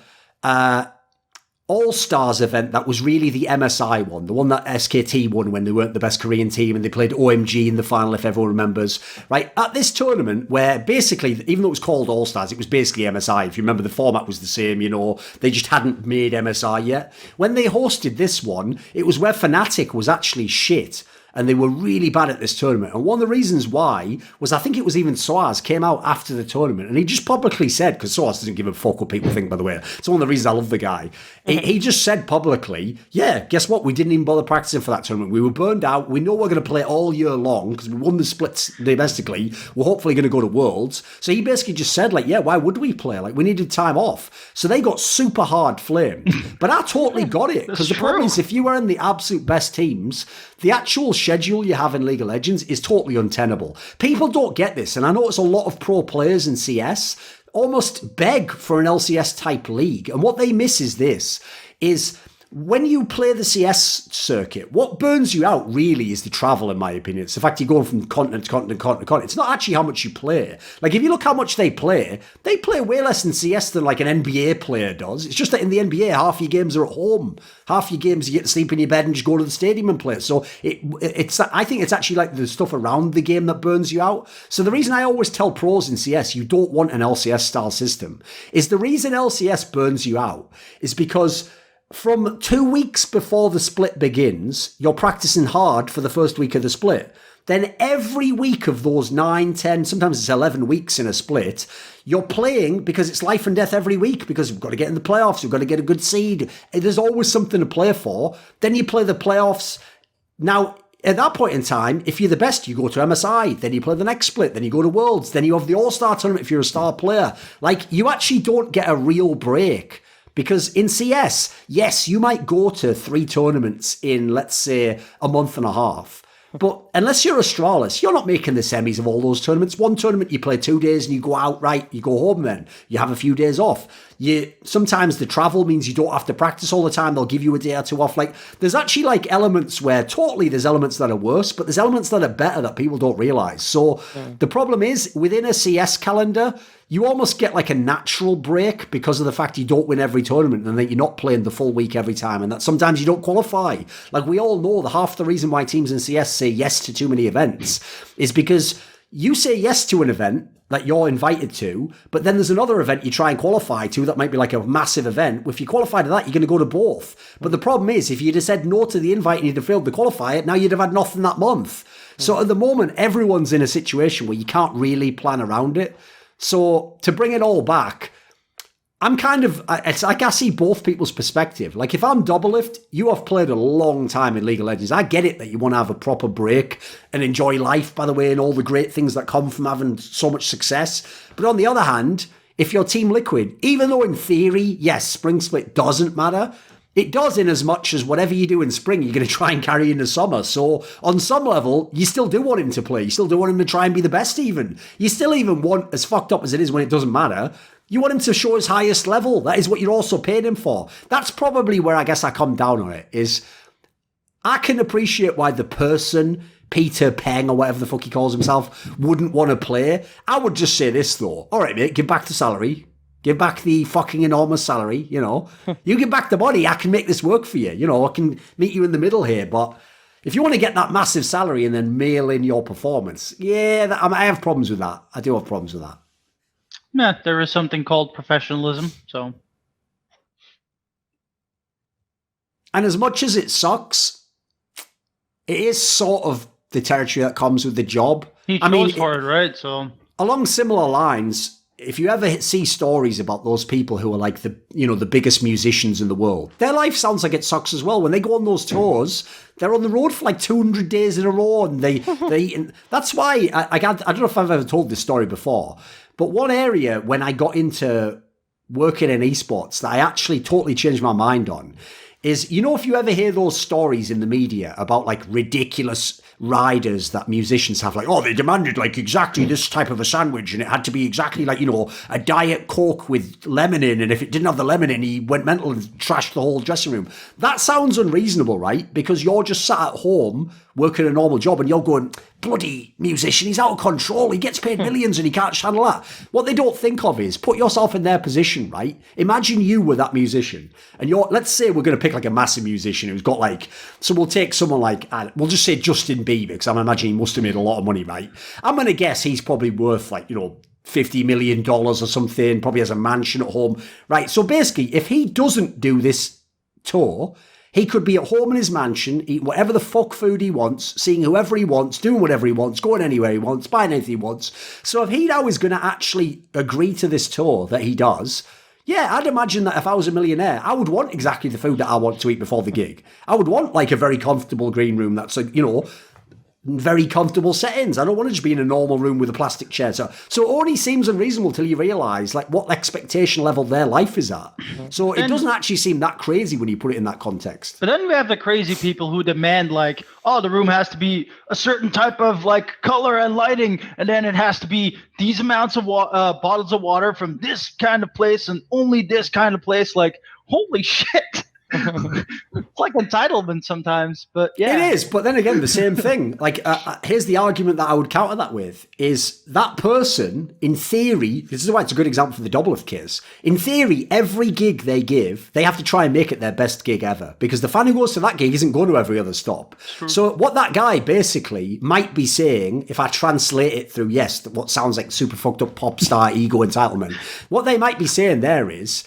All-Stars event that was really the MSI one, the one that SKT won when they weren't the best Korean team and they played OMG in the final, if everyone remembers, right? At this tournament where basically, even though it was called All-Stars, it was basically MSI. If you remember, the format was the same, you know, they just hadn't made MSI yet. When they hosted this one, it was where Fnatic was actually shit. And they were really bad at this tournament. And one of the reasons why was, I think it was even Soaz came out after the tournament and he just publicly said, because Soaz doesn't give a fuck what people think, by the way. It's one of the reasons I love the guy. He just said publicly, yeah, guess what? We didn't even bother practicing for that tournament. We were burned out. We know we're going to play all year long because we won the splits domestically. We're hopefully going to go to Worlds. So he basically just said, like, yeah, why would we play? Like, we needed time off. So they got super hard flamed. But I totally got it. Because the problem is, if you were in the absolute best teams, the actual schedule you have in League of Legends is totally untenable. People don't get this, and I know it's a lot of pro players in CS almost beg for an LCS type league, and what they miss is this, is when you play the CS circuit, what burns you out really is the travel, in my opinion. It's the fact you're going from continent to continent to continent to continent. It's not actually how much you play. Like, if you look how much they play way less in CS than like an NBA player does. It's just that in the NBA, half your games are at home. Half your games you get to sleep in your bed and just go to the stadium and play. So I think it's actually like the stuff around the game that burns you out. So the reason I always tell pros in CS you don't want an LCS style system is the reason LCS burns you out is because from 2 weeks before the split begins, you're practicing hard for the first week of the split. Then every week of those 9, 10, sometimes it's 11 weeks in a split, you're playing because it's life and death every week because we've got to get in the playoffs, we've got to get a good seed. There's always something to play for. Then you play the playoffs. Now, at that point in time, if you're the best, you go to MSI, then you play the next split, then you go to Worlds, then you have the All-Star tournament if you're a star player. Like, you actually don't get a real break. Because in CS, yes, you might go to 3 tournaments in, let's say, a month and a half. But unless you're Astralis, you're not making the semis of all those tournaments. One tournament, you play 2 days and you go out, right, you go home then. You have a few days off. Sometimes the travel means you don't have to practice all the time. They'll give you a day or 2 off. Like, there's actually like elements where totally there's elements that are worse, but there's elements that are better that people don't realize. So the problem is, within a CS calendar, you almost get like a natural break because of the fact you don't win every tournament and that you're not playing the full week every time and that sometimes you don't qualify. Like, we all know half the reason why teams in CS say yes to too many events is because you say yes to an event that you're invited to, but then there's another event you try and qualify to that might be like a massive event. If you qualify to that, you're going to go to both. But the problem is, if you'd have said no to the invite and you'd have failed to qualify it, now you'd have had nothing that month. So at the moment, everyone's in a situation where you can't really plan around it. So to bring it all back, I'm kind of, it's like I see both people's perspective. Like, if I'm Doublelift, you have played a long time in League of Legends. I get it that you want to have a proper break and enjoy life, by the way, and all the great things that come from having so much success. But on the other hand, if you're Team Liquid, even though in theory, yes, Spring Split doesn't matter, It does, in as much as whatever you do in spring, you're going to try and carry into summer. So on some level, you still do want him to play. You still do want him to try and be the best even. You still even want, as fucked up as it is when it doesn't matter, you want him to show his highest level. That is what you're also paying him for. That's probably where I guess I come down on it, is I can appreciate why the person, Peter Peng or whatever the fuck he calls himself, wouldn't want to play. I would just say this though. All right, mate, give back the salary. Give back the fucking enormous salary, you know. You give back the money, I can make this work for you. You know, I can meet you in the middle here. But if you want to get that massive salary and then mail in your performance, yeah, I have problems with that. I do have problems with that. Yeah, there is something called professionalism, so. And as much as it sucks, it is sort of the territory that comes with the job. He chose for it, right? So along similar lines, if you ever see stories about those people who are like the biggest musicians in the world, their life sounds like it sucks as well. When they go on those tours, they're on the road for like 200 days in a row, and and that's why I don't know if I've ever told this story before, but one area when I got into working in esports that I actually totally changed my mind on is, you know, if you ever hear those stories in the media about like ridiculous riders that musicians have, like, oh, they demanded like exactly this type of a sandwich and it had to be exactly like, you know, a Diet Coke with lemon in, and if it didn't have the lemon in, he went mental and trashed the whole dressing room. That sounds unreasonable, right? Because you're just sat at home working a normal job and you're going, bloody musician, he's out of control, he gets paid millions and he can't handle that. What they don't think of is, put yourself in their position, right? Imagine you were that musician and let's say we're going to pick like a massive musician who's got like, so we'll take someone like, we'll just say Justin Bieber, because I'm imagining he must have made a lot of money, right? I'm going to guess he's probably worth like, you know, $50 million or something, probably has a mansion at home, right? So basically, if he doesn't do this tour, he could be at home in his mansion, eating whatever the fuck food he wants, seeing whoever he wants, doing whatever he wants, going anywhere he wants, buying anything he wants. So if he now is going to actually agree to this tour that he does, yeah, I'd imagine that if I was a millionaire, I would want exactly the food that I want to eat before the gig. I would want like a very comfortable green room that's, you know, very comfortable settings. I don't want to just be in a normal room with a plastic chair. So it only seems unreasonable till you realise like what expectation level their life is at. So it doesn't actually seem that crazy when you put it in that context. But then we have the crazy people who demand like, oh, the room has to be a certain type of like color and lighting, and then it has to be these amounts of bottles of water from this kind of place and only this kind of place. Like, holy shit. It's like entitlement sometimes, but yeah. It is, but then again, the same thing. Like, here's the argument that I would counter that with, is that person, in theory, this is why it's a good example for the Doublelift case, in theory, every gig they give, they have to try and make it their best gig ever, because the fan who goes to that gig isn't going to every other stop. So what that guy basically might be saying, if I translate it through, yes, what sounds like super fucked up pop star ego entitlement, what they might be saying there is,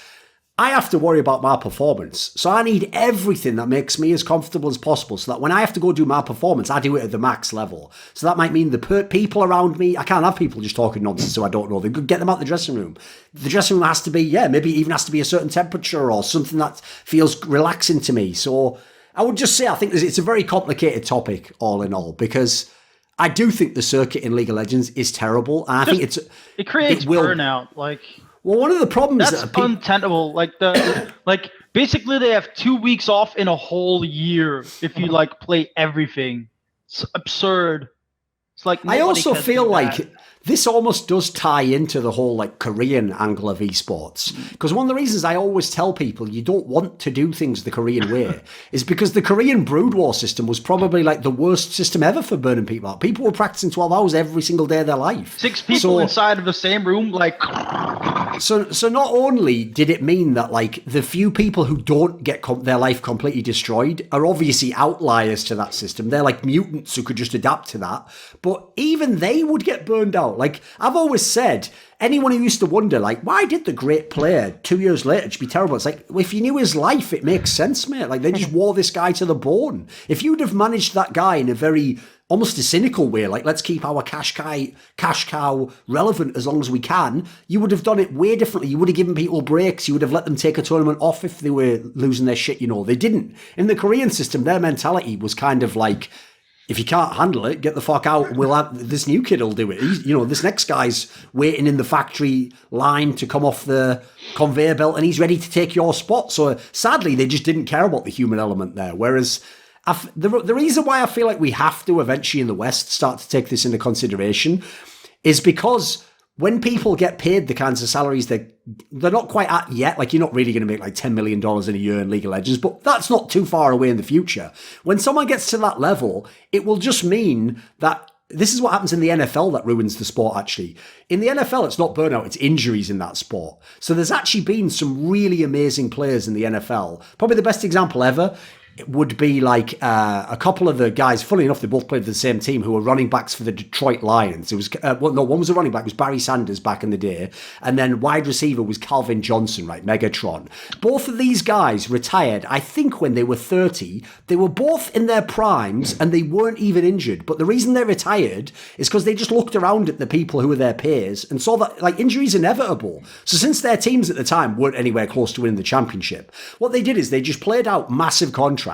I have to worry about my performance. So I need everything that makes me as comfortable as possible so that when I have to go do my performance, I do it at the max level. So that might mean the people around me, I can't have people just talking nonsense so I don't know. They could get them out the dressing room. The dressing room has to be, maybe even has to be a certain temperature or something that feels relaxing to me. So I would just say I think it's a very complicated topic all in all, because I do think the circuit in League of Legends is terrible. And I think it creates burnout. Like... Well, one of the problems that's untenable. Like basically they have 2 weeks off in a whole year if you like play everything. It's absurd. It's like I also feel like this almost does tie into the whole like Korean angle of esports, because one of the reasons I always tell people you don't want to do things the Korean way is because the Korean Brood War system was probably like the worst system ever for burning people out. People were practicing 12 hours every single day of their life. 6 people inside of the same room, like. So not only did it mean that like the few people who don't get their life completely destroyed are obviously outliers to that system. They're like mutants who could just adapt to that, but even they would get burned out. Like I've always said, anyone who used to wonder, like, why did the great player 2 years later just be terrible? It's like, if you knew his life, it makes sense, mate. Like, they just wore this guy to the bone. If you'd have managed that guy in a very, almost a cynical way, like, let's keep our cash cow relevant as long as we can, you would have done it way differently. You would have given people breaks. You would have let them take a tournament off if they were losing their shit, you know. They didn't. In the Korean system, their mentality was kind of like, if you can't handle it, get the fuck out. We'll have this new kid will do it. This next guy's waiting in the factory line to come off the conveyor belt, and he's ready to take your spot. So sadly, they just didn't care about the human element there. Whereas the reason why I feel like we have to eventually in the West start to take this into consideration is because when people get paid the kinds of salaries they're not quite at yet, like you're not really going to make like $10 million in a year in League of Legends, but that's not too far away in the future. When someone gets to that level, it will just mean that this is what happens in the NFL that ruins the sport, actually. In the NFL, it's not burnout, it's injuries in that sport. So there's actually been some really amazing players in the NFL. Probably the best example ever would be like a couple of the guys, funny enough, they both played for the same team, who were running backs for the Detroit Lions. It was, one was a running back, it was Barry Sanders back in the day. And then wide receiver was Calvin Johnson, right? Megatron. Both of these guys retired, I think when they were 30. They were both in their primes and they weren't even injured. But the reason they retired is because they just looked around at the people who were their peers and saw that like injuries inevitable. So since their teams at the time weren't anywhere close to winning the championship, what they did is they just played out massive contracts,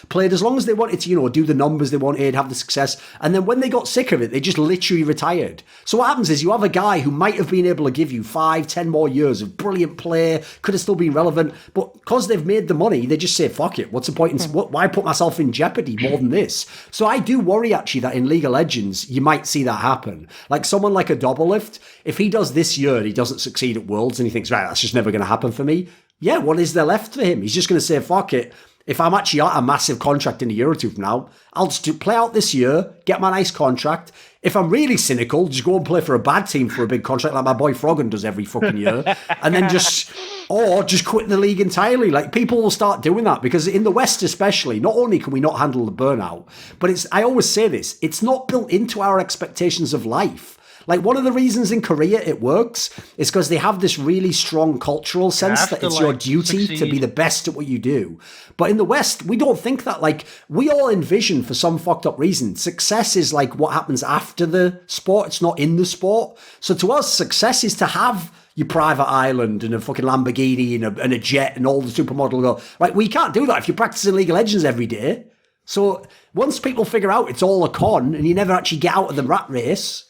played as long as they wanted to, do the numbers they wanted, have the success, and then when they got sick of it, they just literally retired. So what happens is you have a guy who might have been able to give you 5-10 more years of brilliant play, could have still been relevant, but because they've made the money, they just say, fuck it, what's the point in, why put myself in jeopardy more than this? So I do worry actually that in League of Legends, you might see that happen. Like someone like a Doublelift, if he does this year and he doesn't succeed at Worlds and he thinks, right, that's just never going to happen for me, yeah, what is there left for him? He's just going to say, fuck it. If I'm actually at a massive contract in a year or two from now, I'll just play out this year, get my nice contract. If I'm really cynical, just go and play for a bad team for a big contract like my boy Froggen does every fucking year. And then just quit the league entirely. Like people will start doing that because in the West especially, not only can we not handle the burnout, but I always say this, it's not built into our expectations of life. Like one of the reasons in Korea it works is because they have this really strong cultural sense that it's your duty to be the best at what you do. But in the West, we don't think that. Like we all envision for some fucked up reason, success is like what happens after the sport. It's not in the sport. So to us, success is to have your private island and a fucking Lamborghini and a jet and all the supermodel go. Like we can't do that if you're practicing League of Legends every day. So once people figure out it's all a con and you never actually get out of the rat race,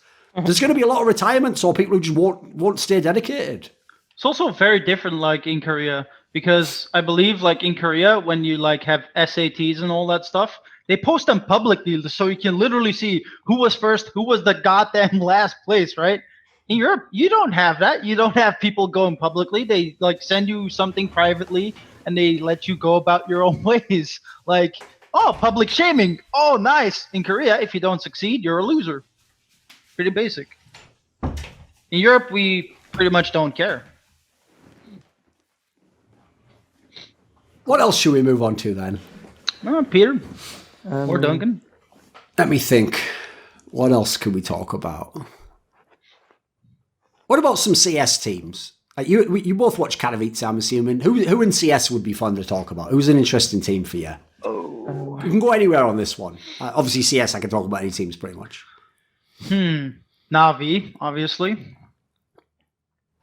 there's going to be a lot of retirements or people who just won't stay dedicated. It's also very different like in Korea because I believe like in Korea when you like have SATs and all that stuff, they post them publicly so you can literally see who was first, who was the goddamn last place, right? In Europe, you don't have that. You don't have people going publicly. They like send you something privately and they let you go about your own ways. Like, oh, public shaming. Oh, nice. In Korea, if you don't succeed, you're a loser. Pretty basic. In Europe, we pretty much don't care. What else should we move on to then? Peter or Duncan? Let me think. What else can we talk about? What about some CS teams? Like you both watch Katowice, I'm assuming. Who in CS would be fun to talk about? Who's an interesting team for you? Oh, you can go anywhere on this one. Obviously, CS, I can talk about any teams pretty much. Navi, obviously.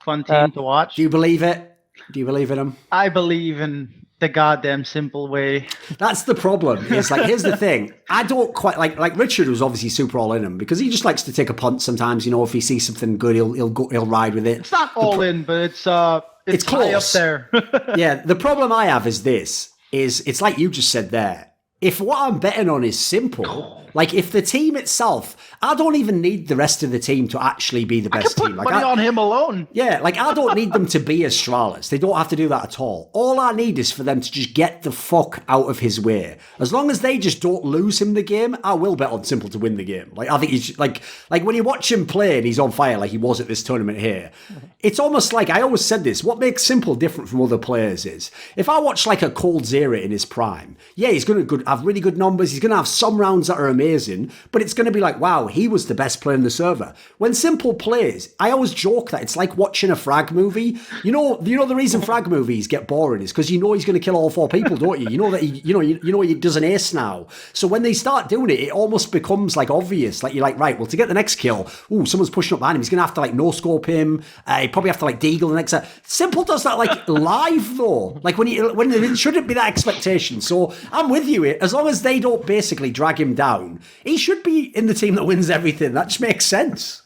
Fun team to watch. Do you believe it? Do you believe in them? I believe in the goddamn simple way. That's the problem. It's like, here's the thing. I don't quite like Richard was obviously super all in him because he just likes to take a punt sometimes. If he sees something good, he'll ride with it. It's not all in, but it's high up there. Yeah. The problem I have is this: it's like you just said there. If what I'm betting on is simple, like if the team itself, I don't even need the rest of the team to actually be the best team. Like money on him alone. Yeah, like I don't need them to be Astralis. They don't have to do that at all. All I need is for them to just get the fuck out of his way. As long as they just don't lose him the game, I will bet on Simple to win the game. Like I think he's like when you watch him play and he's on fire like he was at this tournament here, it's almost like, I always said this, what makes Simple different from other players is, if I watch like a Cold Zero in his prime, yeah, he's going to have really good numbers, he's going to have some rounds that are amazing, but it's going to be like, wow, he was the best player in the server. When Simple plays, I always joke that it's like watching a frag movie. You know the reason frag movies get boring is because you know he's going to kill all 4 people, don't you? You know that he does an ace now. So when they start doing it, it almost becomes like obvious. Like you're like, right, well, to get the next kill, someone's pushing up behind him. He's going to have to like no scope him. He probably have to like deagle the next. Simple does that like live though. Like when it shouldn't be that expectation. So I'm with you. As long as they don't basically drag him down, he should be in the team that wins everything. That just makes sense.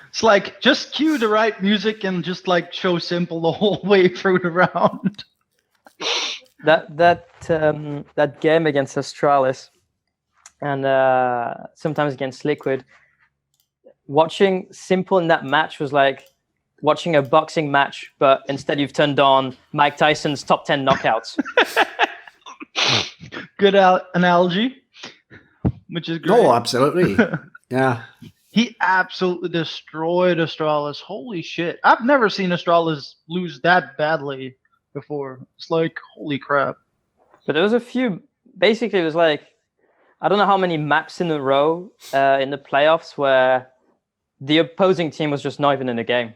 It's like just cue the right music and just like show Simple the whole way through the round. That game against Astralis and sometimes against Liquid, watching Simple in that match was like watching a boxing match, but instead you've turned on Mike Tyson's top 10 knockouts. Good analogy, which is great. No, absolutely. Yeah. He absolutely destroyed Astralis. Holy shit. I've never seen Astralis lose that badly before. It's like, holy crap. But there was a few, basically it was like, I don't know how many maps in a row in the playoffs where the opposing team was just not even in the game.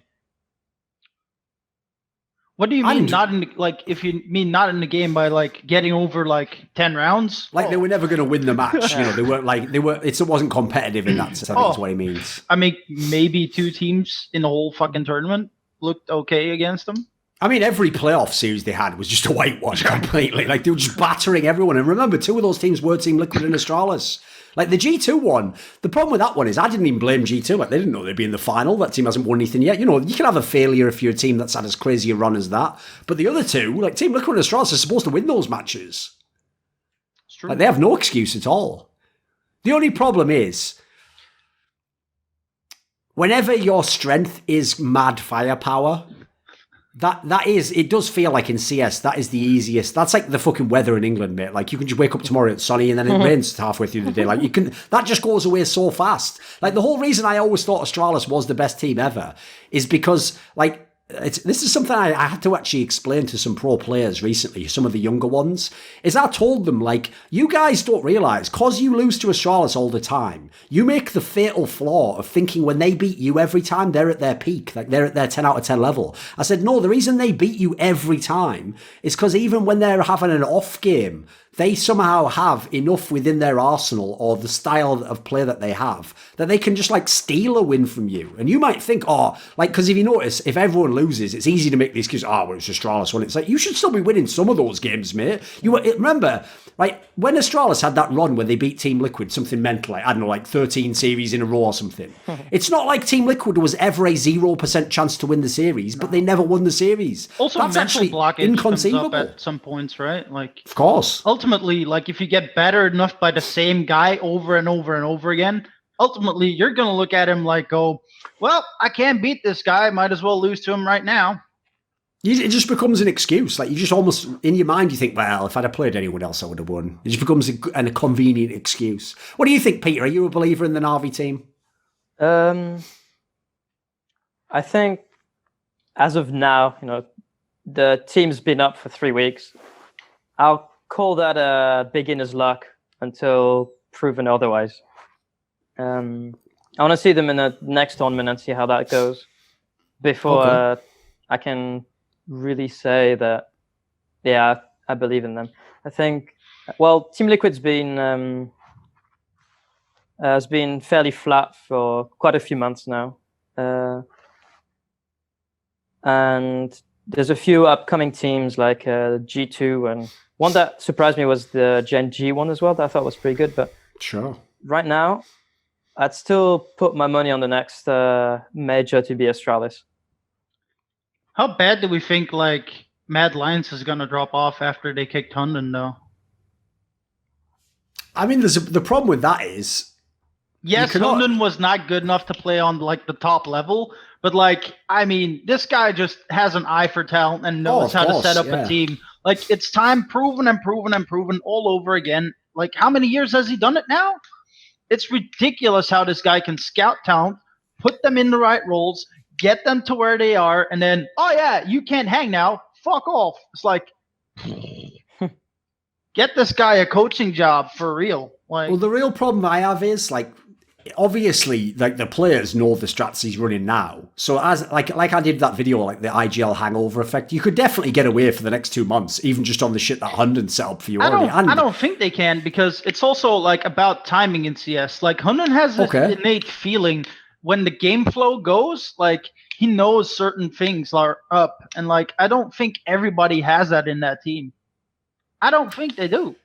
What do you mean not in if you mean not in the game by like getting over like 10 rounds? Like they were never going to win the match. You know, it wasn't competitive in that sense. I think that's what he means. I mean, maybe 2 teams in the whole fucking tournament looked okay against them. I mean, every playoff series they had was just a whitewash completely. Like they were just battering everyone. And remember, 2 of those teams were Team Liquid and Astralis. Like the G2 one, the problem with that one is I didn't even blame G2. Like they didn't know they'd be in the final. That team hasn't won anything yet. You know, you can have a failure if you're a team that's had as crazy a run as that. But the other 2, like Team Liquid and Astralis, are supposed to win those matches. It's true. Like they have no excuse at all. The only problem is, whenever your strength is mad firepower, it does feel like in CS, that is the easiest. That's like the fucking weather in England, mate. Like you can just wake up tomorrow, it's sunny, and then it rains halfway through the day. Like that just goes away so fast. Like the whole reason I always thought Astralis was the best team ever is because like, this is something I had to actually explain to some pro players recently, some of the younger ones, is I told them, like, you guys don't realise, because you lose to Astralis all the time, you make the fatal flaw of thinking when they beat you every time, they're at their peak, like they're at their 10 out of 10 level. I said, no, the reason they beat you every time is because even when they're having an off game, they somehow have enough within their arsenal or the style of play that they have that they can just like steal a win from you. And you might think, because if you notice, if everyone loses, it's easy to make the excuse, well, it's Astralis won. It's like, you should still be winning some of those games, mate. Remember, right, when Astralis had that run where they beat Team Liquid, something mental, like, I don't know, like 13 series in a row or something. It's not like Team Liquid was ever a 0% chance to win the series, but they never won the series. Also, that's mental actually blockage inconceivable. comes up at some points, right? Like, of course. Ultimately, like if you get better enough by the same guy over and over and over again, ultimately you're going to look at him like, go, well, I can't beat this guy. Might as well lose to him right now. It just becomes an excuse. Like you just almost, in your mind, you think, well, if I'd have played anyone else, I would have won. It just becomes a convenient excuse. What do you think, Peter? Are you a believer in the Navi team? I think as of now, the team's been up for 3 weeks. I'll call that a beginner's luck until proven otherwise. I want to see them in the next tournament and see how that goes before I can really say that, yeah, I believe in them. I think, well, Team Liquid's been has been fairly flat for quite a few months now. And there's a few upcoming teams like G2, and one that surprised me was the Gen G one as well, that I thought was pretty good. But sure, right now, I'd still put my money on the next major to be Astralis. How bad do we think like Mad Lions is going to drop off after they kicked Hunden, though? I mean, the problem with that is, yes, Hunden was not good enough to play on like the top level, but like, I mean, this guy just has an eye for talent and knows how to set up a team. Like, it's time proven and proven and proven all over again. Like, how many years has he done it now? It's ridiculous how this guy can scout talent, put them in the right roles, get them to where they are, and then, oh yeah, you can't hang now. Fuck off. It's like, get this guy a coaching job for real. Like, well, the real problem I have is, like, obviously, like the players know the strats he's running now. So as like I did that video, like the IGL hangover effect, you could definitely get away for the next 2 months, even just on the shit that Hunden set up for you already. I don't think they can, because it's also like about timing in CS. Like Hunden has this innate feeling when the game flow goes, like he knows certain things are up, and like I don't think everybody has that in that team. I don't think they do.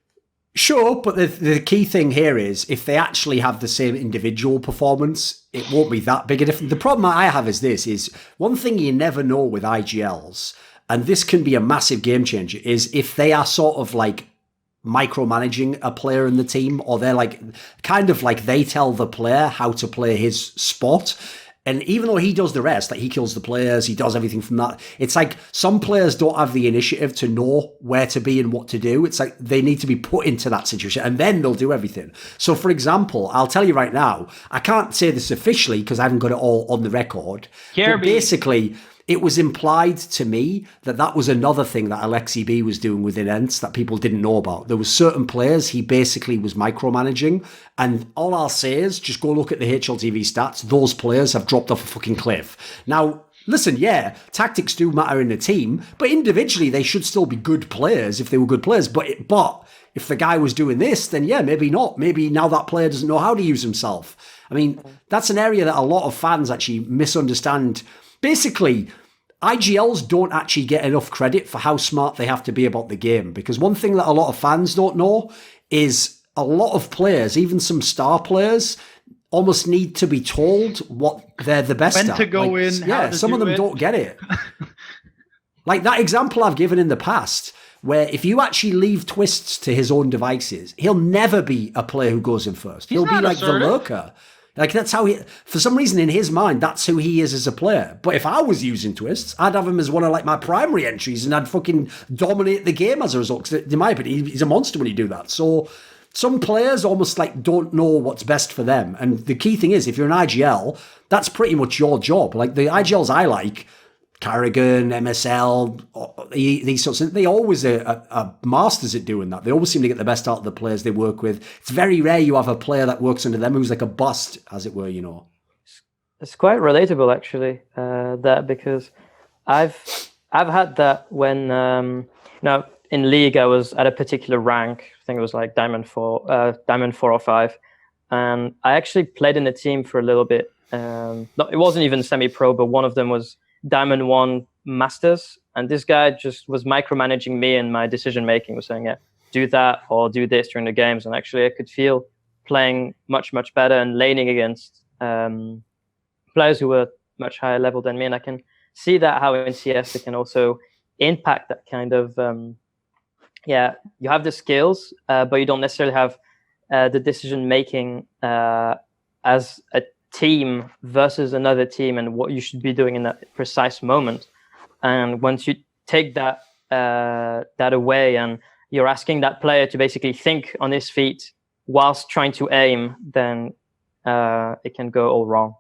Sure, but the key thing here is if they actually have the same individual performance, it won't be that big a difference. The problem I have is one thing you never know with IGLs, and this can be a massive game changer, is if they are sort of like micromanaging a player in the team, or they're like kind of like they tell the player how to play his spot. And even though he does the rest, like he kills the players, he does everything from that, it's like some players don't have the initiative to know where to be and what to do. It's like they need to be put into that situation and then they'll do everything. So for example, I'll tell you right now, I can't say this officially because I haven't got it all on the record. But basically, it was implied to me that that was another thing that Alexi B was doing within ENTS that people didn't know about. There was certain players he basically was micromanaging, and all I'll say is just go look at the HLTV stats. Those players have dropped off a fucking cliff. Now, listen, yeah, tactics do matter in a team, but individually they should still be good players if they were good players. But if the guy was doing this, then yeah, maybe not. Maybe now that player doesn't know how to use himself. I mean, that's an area that a lot of fans actually misunderstand. Basically, IGLs don't actually get enough credit for how smart they have to be about the game, because one thing that a lot of fans don't know is a lot of players, even some star players, almost need to be told what they're the best at. When to go in, yeah, some of them don't get it. Like that example I've given in the past, where if you actually leave Twists to his own devices, he'll never be a player who goes in first. He'll be like assertive. The lurker. Like that's how for some reason in his mind, that's who he is as a player. But if I was using Twists, I'd have him as one of like my primary entries and I'd fucking dominate the game as a result. Because in my opinion, he's a monster when you do that. So some players almost like don't know what's best for them. And the key thing is, if you're an IGL, that's pretty much your job. Like the IGLs I like, Karrigan, MSL, these sorts of, they always are masters at doing that. They always seem to get the best out of the players they work with. It's very rare you have a player that works under them who's like a bust, as it were, you know. It's quite relatable, actually, that, because I've had that when, now in League I was at a particular rank. I think it was like Diamond 4 or 5. And I actually played in a team for a little bit. It wasn't even semi-pro, but one of them was Diamond 1 Masters, and this guy just was micromanaging me and my decision making, was saying, yeah, do that or do this during the games. And actually I could feel playing much better and laning against players who were much higher level than me. And I can see that how in CS it can also impact that kind of you have the skills, but you don't necessarily have the decision making as a team versus another team, and what you should be doing in that precise moment. And once you take that away, and you're asking that player to basically think on his feet whilst trying to aim, then it can go all wrong.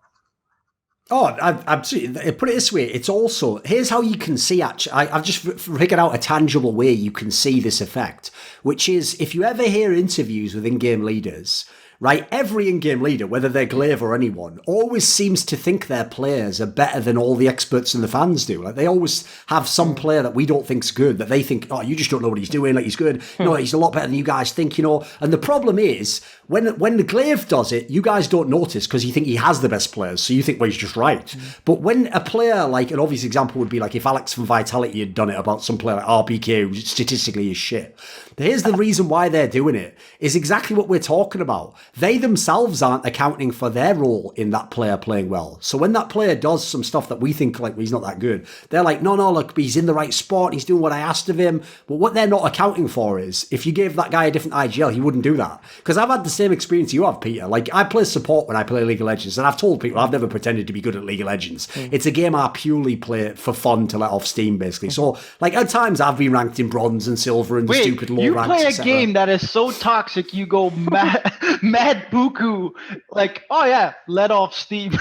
Oh, absolutely. Put it this way, it's also, here's how you can see, actually, I've just figured out a tangible way you can see this effect, which is if you ever hear interviews with in-game leaders, right, every in-game leader, whether they're Glaive or anyone, always seems to think their players are better than all the experts and the fans do. Like they always have some player that we don't think's good, that they think, oh, you just don't know what he's doing, like he's good. No, he's a lot better than you guys think, you know. And the problem is, when the Glaive does it, you guys don't notice because you think he has the best players, so you think, well, he's just right. But when a player, like an obvious example would be like if Alex from Vitality had done it about some player like RPK, who statistically is shit. Here's the reason why they're doing it, is exactly what we're talking about. They themselves aren't accounting for their role in that player playing well. So when that player does some stuff that we think like he's not that good, they're like, no, look, he's in the right spot, he's doing what I asked of him. But what they're not accounting for is, if you gave that guy a different IGL, he wouldn't do that. Because I've had the same experience you have, Peter. Like, I play support when I play League of Legends, and I've told people I've never pretended to be good at League of Legends. It's a game I purely play for fun to let off steam, basically. So, like, at times I've been ranked in bronze and silver and the stupid low ranks. You play a game that is so toxic, you go mad bad Buku. Like, oh yeah, let off Steve.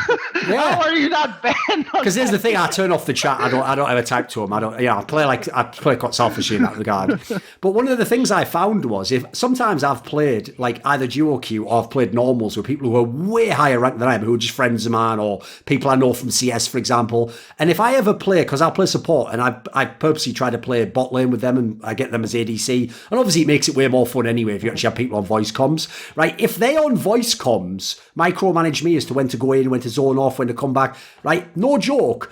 Yeah. How are you not banned? Because here's the thing: I turn off the chat. I don't ever type to him. I play quite selfishly in that regard. But one of the things I found was if sometimes I've played like either duo queue or I've played normals with people who are way higher ranked than I am, who are just friends of mine or people I know from CS, for example. And if I ever play, because I'll play support, and I purposely try to play bot lane with them, and I get them as ADC, and obviously it makes it way more fun anyway if you actually have people on voice comms, right? If they on voice comms micromanage me as to when to go in, when to zone off, when to come back, right? No joke.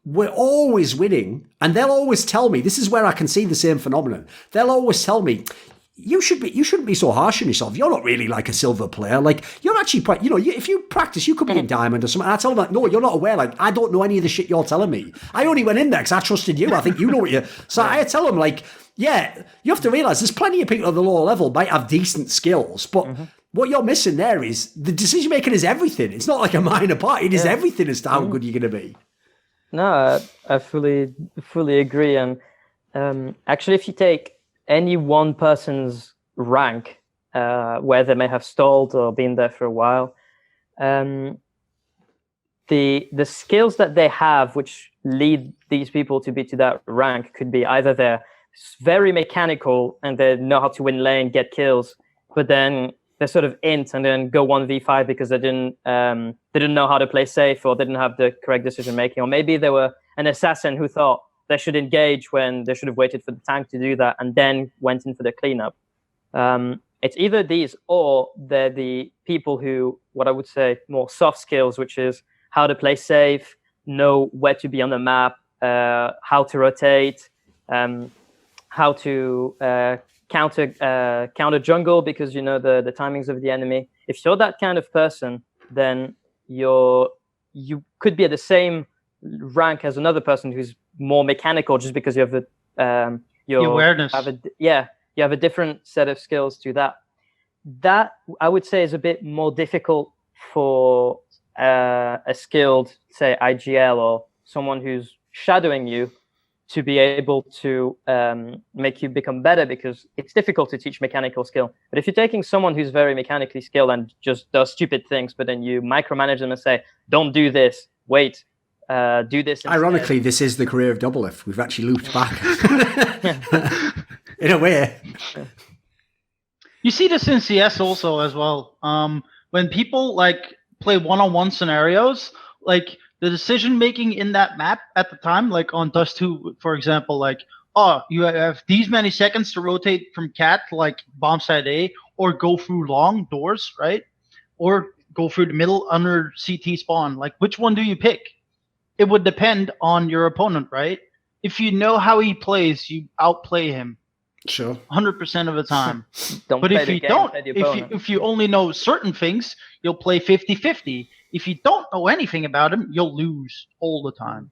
We're always winning, and they'll always tell me, this is where I can see the same phenomenon. They'll always tell me, you shouldn't be so harsh on yourself. You're not really like a silver player. Like, you're actually, if you practice, you could be in diamond or something. And I tell them, like, no, you're not aware. Like, I don't know any of the shit you're telling me. I only went in there because I trusted you. I think you know what you. So I tell them, like, yeah, you have to realize there's plenty of people at the lower level might have decent skills, but what you're missing there is the decision making is everything. It's not like a minor part. It is everything as to how good you're going to be. No, I fully agree. And actually, if you take any one person's rank, where they may have stalled or been there for a while, the skills that they have, which lead these people to be to that rank, could be either they're very mechanical and they know how to win lane, get kills, but then they're sort of int and then go 1v5 because they didn't know how to play safe or didn't have the correct decision making, or maybe they were an assassin who thought they should engage when they should have waited for the tank to do that and then went in for the cleanup. It's either these or they're the people who, what I would say, more soft skills, which is how to play safe, know where to be on the map, how to rotate, how to counter jungle because you know the timings of the enemy. If you're that kind of person, then you could be at the same rank as another person who's more mechanical, just because you have the awareness. You have a different set of skills to that. That I would say is a bit more difficult for a skilled, say, IGL or someone who's shadowing you to be able to make you become better, because it's difficult to teach mechanical skill. But if you're taking someone who's very mechanically skilled and just does stupid things, but then you micromanage them and say, don't do this, wait, do this instead. Ironically, this is the career of Doublelift. We've actually looped back. In a way. You see this in CS also as well. When people like play one-on-one scenarios, like the decision making in that map at the time, like on Dust 2, for example, like, oh, you have these many seconds to rotate from cat, like bomb side A, or go through long doors, right? Or go through the middle under CT spawn. Like, which one do you pick? It would depend on your opponent, right? If you know how he plays, you outplay him. Sure. 100% of the time. But if you don't, if you only know certain things, you'll play 50-50. If you don't know anything about him, you'll lose all the time.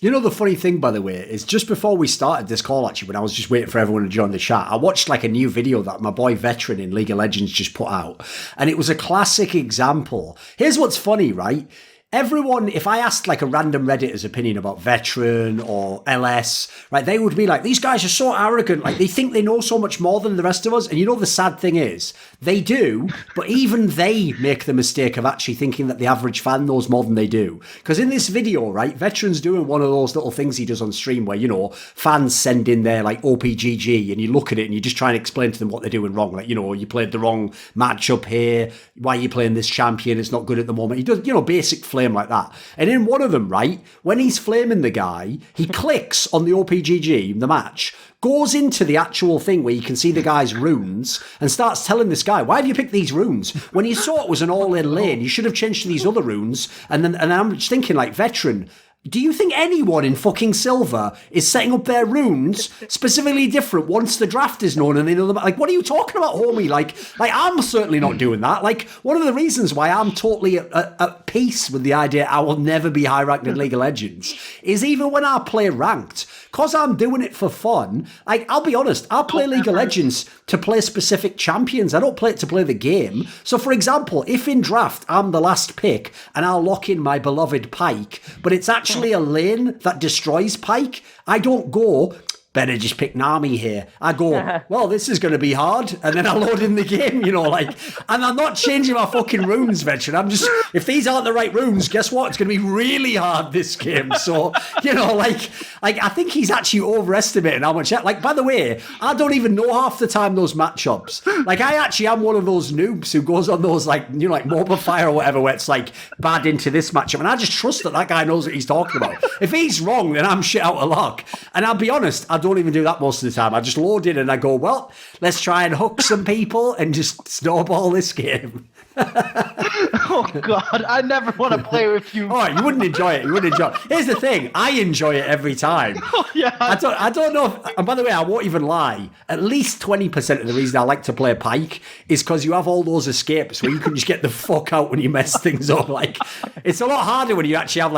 You know, the funny thing, by the way, is just before we started this call, actually, when I was just waiting for everyone to join the chat, I watched like a new video that my boy Veteran in League of Legends just put out. And it was a classic example. Here's what's funny, right? Everyone, if I asked like a random Redditor's opinion about Veteran or LS, right, they would be like, these guys are so arrogant, like they think they know so much more than the rest of us. And you know, the sad thing is, they do, but even they make the mistake of actually thinking that the average fan knows more than they do. Because in this video, right, Veteran's doing one of those little things he does on stream where, you know, fans send in their like OPGG and you look at it and you just try and explain to them what they're doing wrong. Like, you know, you played the wrong matchup here. Why are you playing this champion? It's not good at the moment. He does, you know, basic flame like that. And in one of them, right, when he's flaming the guy, he clicks on the OPGG, the match, goes into the actual thing where you can see the guy's runes and starts telling this guy, why have you picked these runes? When you saw it was an all-in lane, you should have changed to these other runes. And I'm just thinking, like, Veteran, do you think anyone in fucking Silver is setting up their runes specifically different once the draft is known and they know them? Like, what are you talking about, homie? Like I'm certainly not doing that. Like, one of the reasons why I'm totally at peace with the idea I will never be high ranked in League of Legends is even when I play ranked, because I'm doing it for fun. Like, I'll be honest, I play League of Legends to play specific champions. I don't play it to play the game. So, for example, if in draft I'm the last pick and I'll lock in my beloved Pyke, but it's actually a lane that destroys Pyke, I don't go, better just pick Nami here. I go, well, this is going to be hard. And then I load in the game, and I'm not changing my fucking runes, veteran. I'm just, if these aren't the right runes, guess what? It's going to be really hard this game. So, I think he's actually overestimating how much, by the way, I don't even know half the time those matchups. I actually am one of those noobs who goes on those, Mobile Fire or whatever, where it's bad into this matchup. And I just trust that guy knows what he's talking about. If he's wrong, then I'm shit out of luck. And I'll be honest, I don't even do that most of the time. I just load in and I go, well, let's try and hook some people and just snowball this game. Oh God, I never want to play with you. Oh, you wouldn't enjoy it. Here's the thing, I enjoy it every time. Oh, yeah. I don't know if, and by the way, I won't even lie, at least 20% of the reason I like to play Pike is because you have all those escapes where you can just get the fuck out when you mess things up. It's a lot harder when you actually have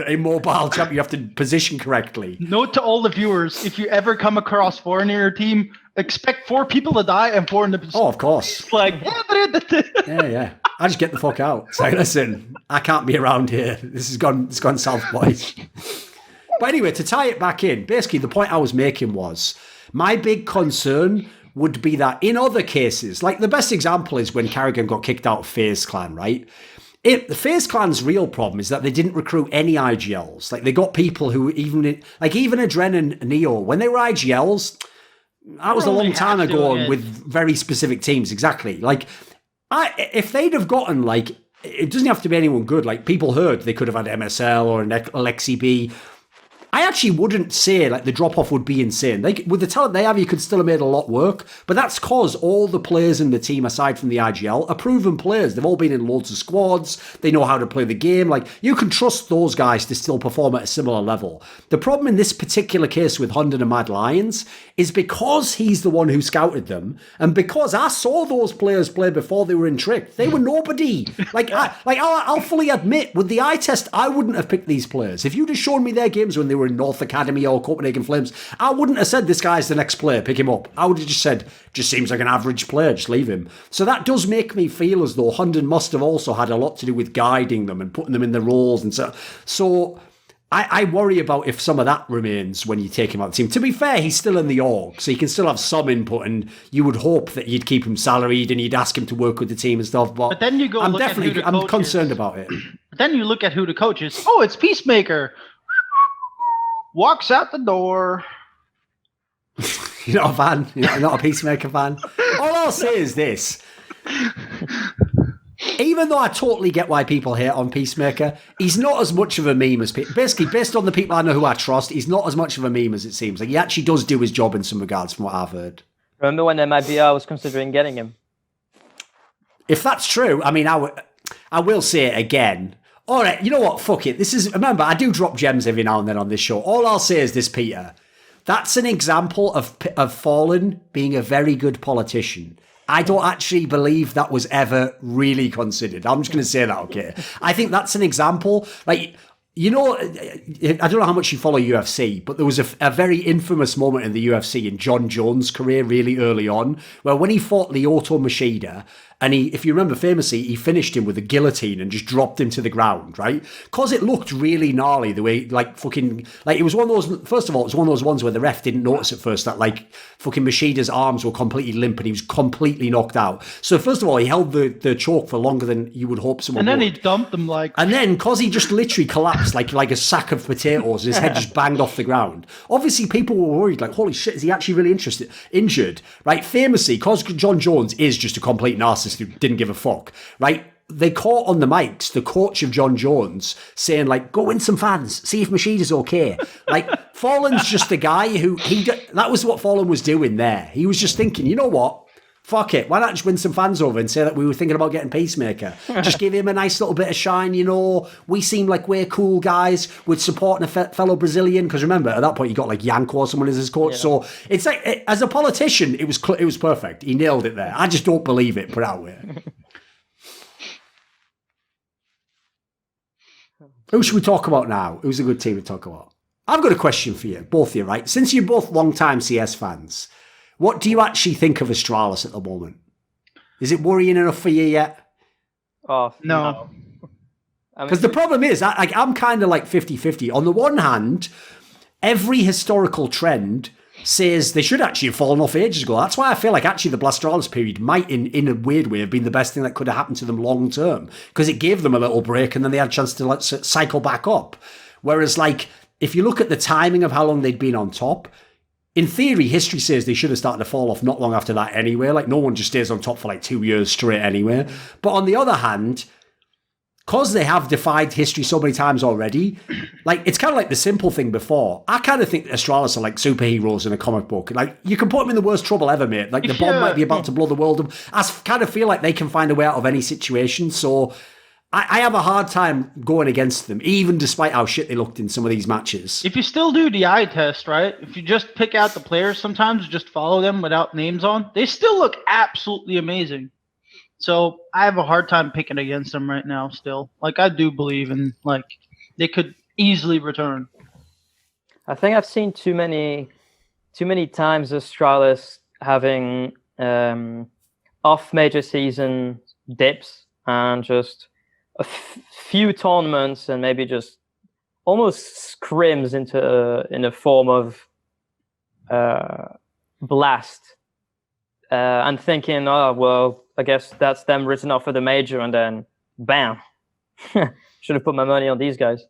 a mobile champ you have to position correctly. Note to all the viewers, if you ever come across 4 in your team, expect 4 people to die and 4 in the position. Oh, of course. Yeah. I just get the fuck out. It's listen, I can't be around here. It's gone south, boys. But anyway, to tie it back in, basically the point I was making was, my big concern would be that in other cases, the best example is when Karrigan got kicked out of FaZe Clan, right? The FaZe Clan's real problem is that they didn't recruit any IGLs. They got people who even Adren and Neo, when they were IGLs, that was a long time ago and with very specific teams, exactly. If they'd have gotten, it doesn't have to be anyone good. People heard they could have had MSL or an Alexi B. I actually wouldn't say the drop-off would be insane. With the talent they have, you could still have made a lot work. But that's because all the players in the team, aside from the IGL, are proven players. They've all been in loads of squads. They know how to play the game. You can trust those guys to still perform at a similar level. The problem in this particular case with Hunden and Mad Lions is because he's the one who scouted them, and because I saw those players play before they were in Trick. They were nobody. I'll fully admit, with the eye test, I wouldn't have picked these players. If you'd have shown me their games when they were in North Academy or Copenhagen Flames, I wouldn't have said this guy's the next player, pick him up. I would have just said, just seems like an average player, just leave him. So that does make me feel as though Hunden must have also had a lot to do with guiding them and putting them in the roles and so I worry about if some of that remains when you take him out of the team. To be fair, he's still in the org, so he can still have some input, and you would hope that you'd keep him salaried and you'd ask him to work with the team and stuff. But then you go I'm concerned about it. But then you look at who the coach is. Oh, it's Peacemaker. Walks out the door. You're not a fan? You're not a Peacemaker fan? All I'll say is this. Even though I totally get why people hate on Peacemaker, he's not as much of a meme as people. Basically, based on the people I know who I trust, he's not as much of a meme as it seems. He actually does do his job in some regards, from what I've heard. Remember when MIBR was considering getting him? If that's true, I will say it again. All right, you know what? Fuck it. Remember, I do drop gems every now and then on this show. All I'll say is this, Peter. That's an example of Fallen being a very good politician. I don't actually believe that was ever really considered. I'm just going to say that, okay? I think that's an example. I don't know how much you follow UFC, but there was a very infamous moment in the UFC in John Jones' career really early on, where when he fought Lyoto Machida, and if you remember famously, he finished him with a guillotine and just dropped him to the ground, right? Because it looked really gnarly the way, it was one of those, first of all, it was one of those ones where the ref didn't notice at first that, fucking Machida's arms were completely limp and he was completely knocked out. So first of all, he held the choke for longer than you would hope someone would. And then he dumped him And then, because he just literally collapsed like a sack of potatoes, his head just banged off the ground. Obviously, people were worried, holy shit, is he actually really injured? Right? Famously, because John Jones is just a complete narcissist who didn't give a fuck, right? They caught on the mics the coach of John Jones saying, go win some fans, see if Machida's okay. Fallen's just a guy who, that was what Fallen was doing there. He was just thinking, you know what? Fuck it. Why not just win some fans over and say that we were thinking about getting Peacemaker? Just give him a nice little bit of shine, We seem like we're cool guys with supporting a fellow Brazilian. Because remember, at that point, you got Yanko or someone as his coach. Yeah. So it's as a politician, it was perfect. He nailed it there. I just don't believe it, put it out there. Who should we talk about now? Who's a good team to talk about? I've got a question for you, both of you, right? Since you're both long-time CS fans, what do you actually think of Astralis at the moment? Is it worrying enough for you yet? Oh, no. Because the problem is, I'm kind of 50-50. On the one hand, every historical trend says they should actually have fallen off ages ago. That's why I feel like actually the Astralis period might, in a weird way, have been the best thing that could have happened to them long term, because it gave them a little break and then they had a chance to cycle back up. Whereas, like, if you look at the timing of how long they'd been on top, in theory, history says they should have started to fall off not long after that anyway. Like, no one just stays on top for like 2 years straight anyway. But on the other hand, because they have defied history so many times already, like, it's kind of like the simple thing before. I kind of think Astralis are like superheroes in a comic book. Like, you can put them in the worst trouble ever, mate. Like, the bomb might be about to blow the world up. I kind of feel like they can find a way out of any situation. So I have a hard time going against them, even despite how shit they looked in some of these matches. If you still do the eye test, right? If you just pick out the players sometimes, just follow them without names on, they still look absolutely amazing. So I have a hard time picking against them right now still. Like, I do believe in, like, they could easily return. I think I've seen too many times Astralis having off major season dips and just a few tournaments and maybe just almost scrims into in a form of blast and thinking, oh, well, I guess that's them written off for the major, and then bam, should have put my money on these guys.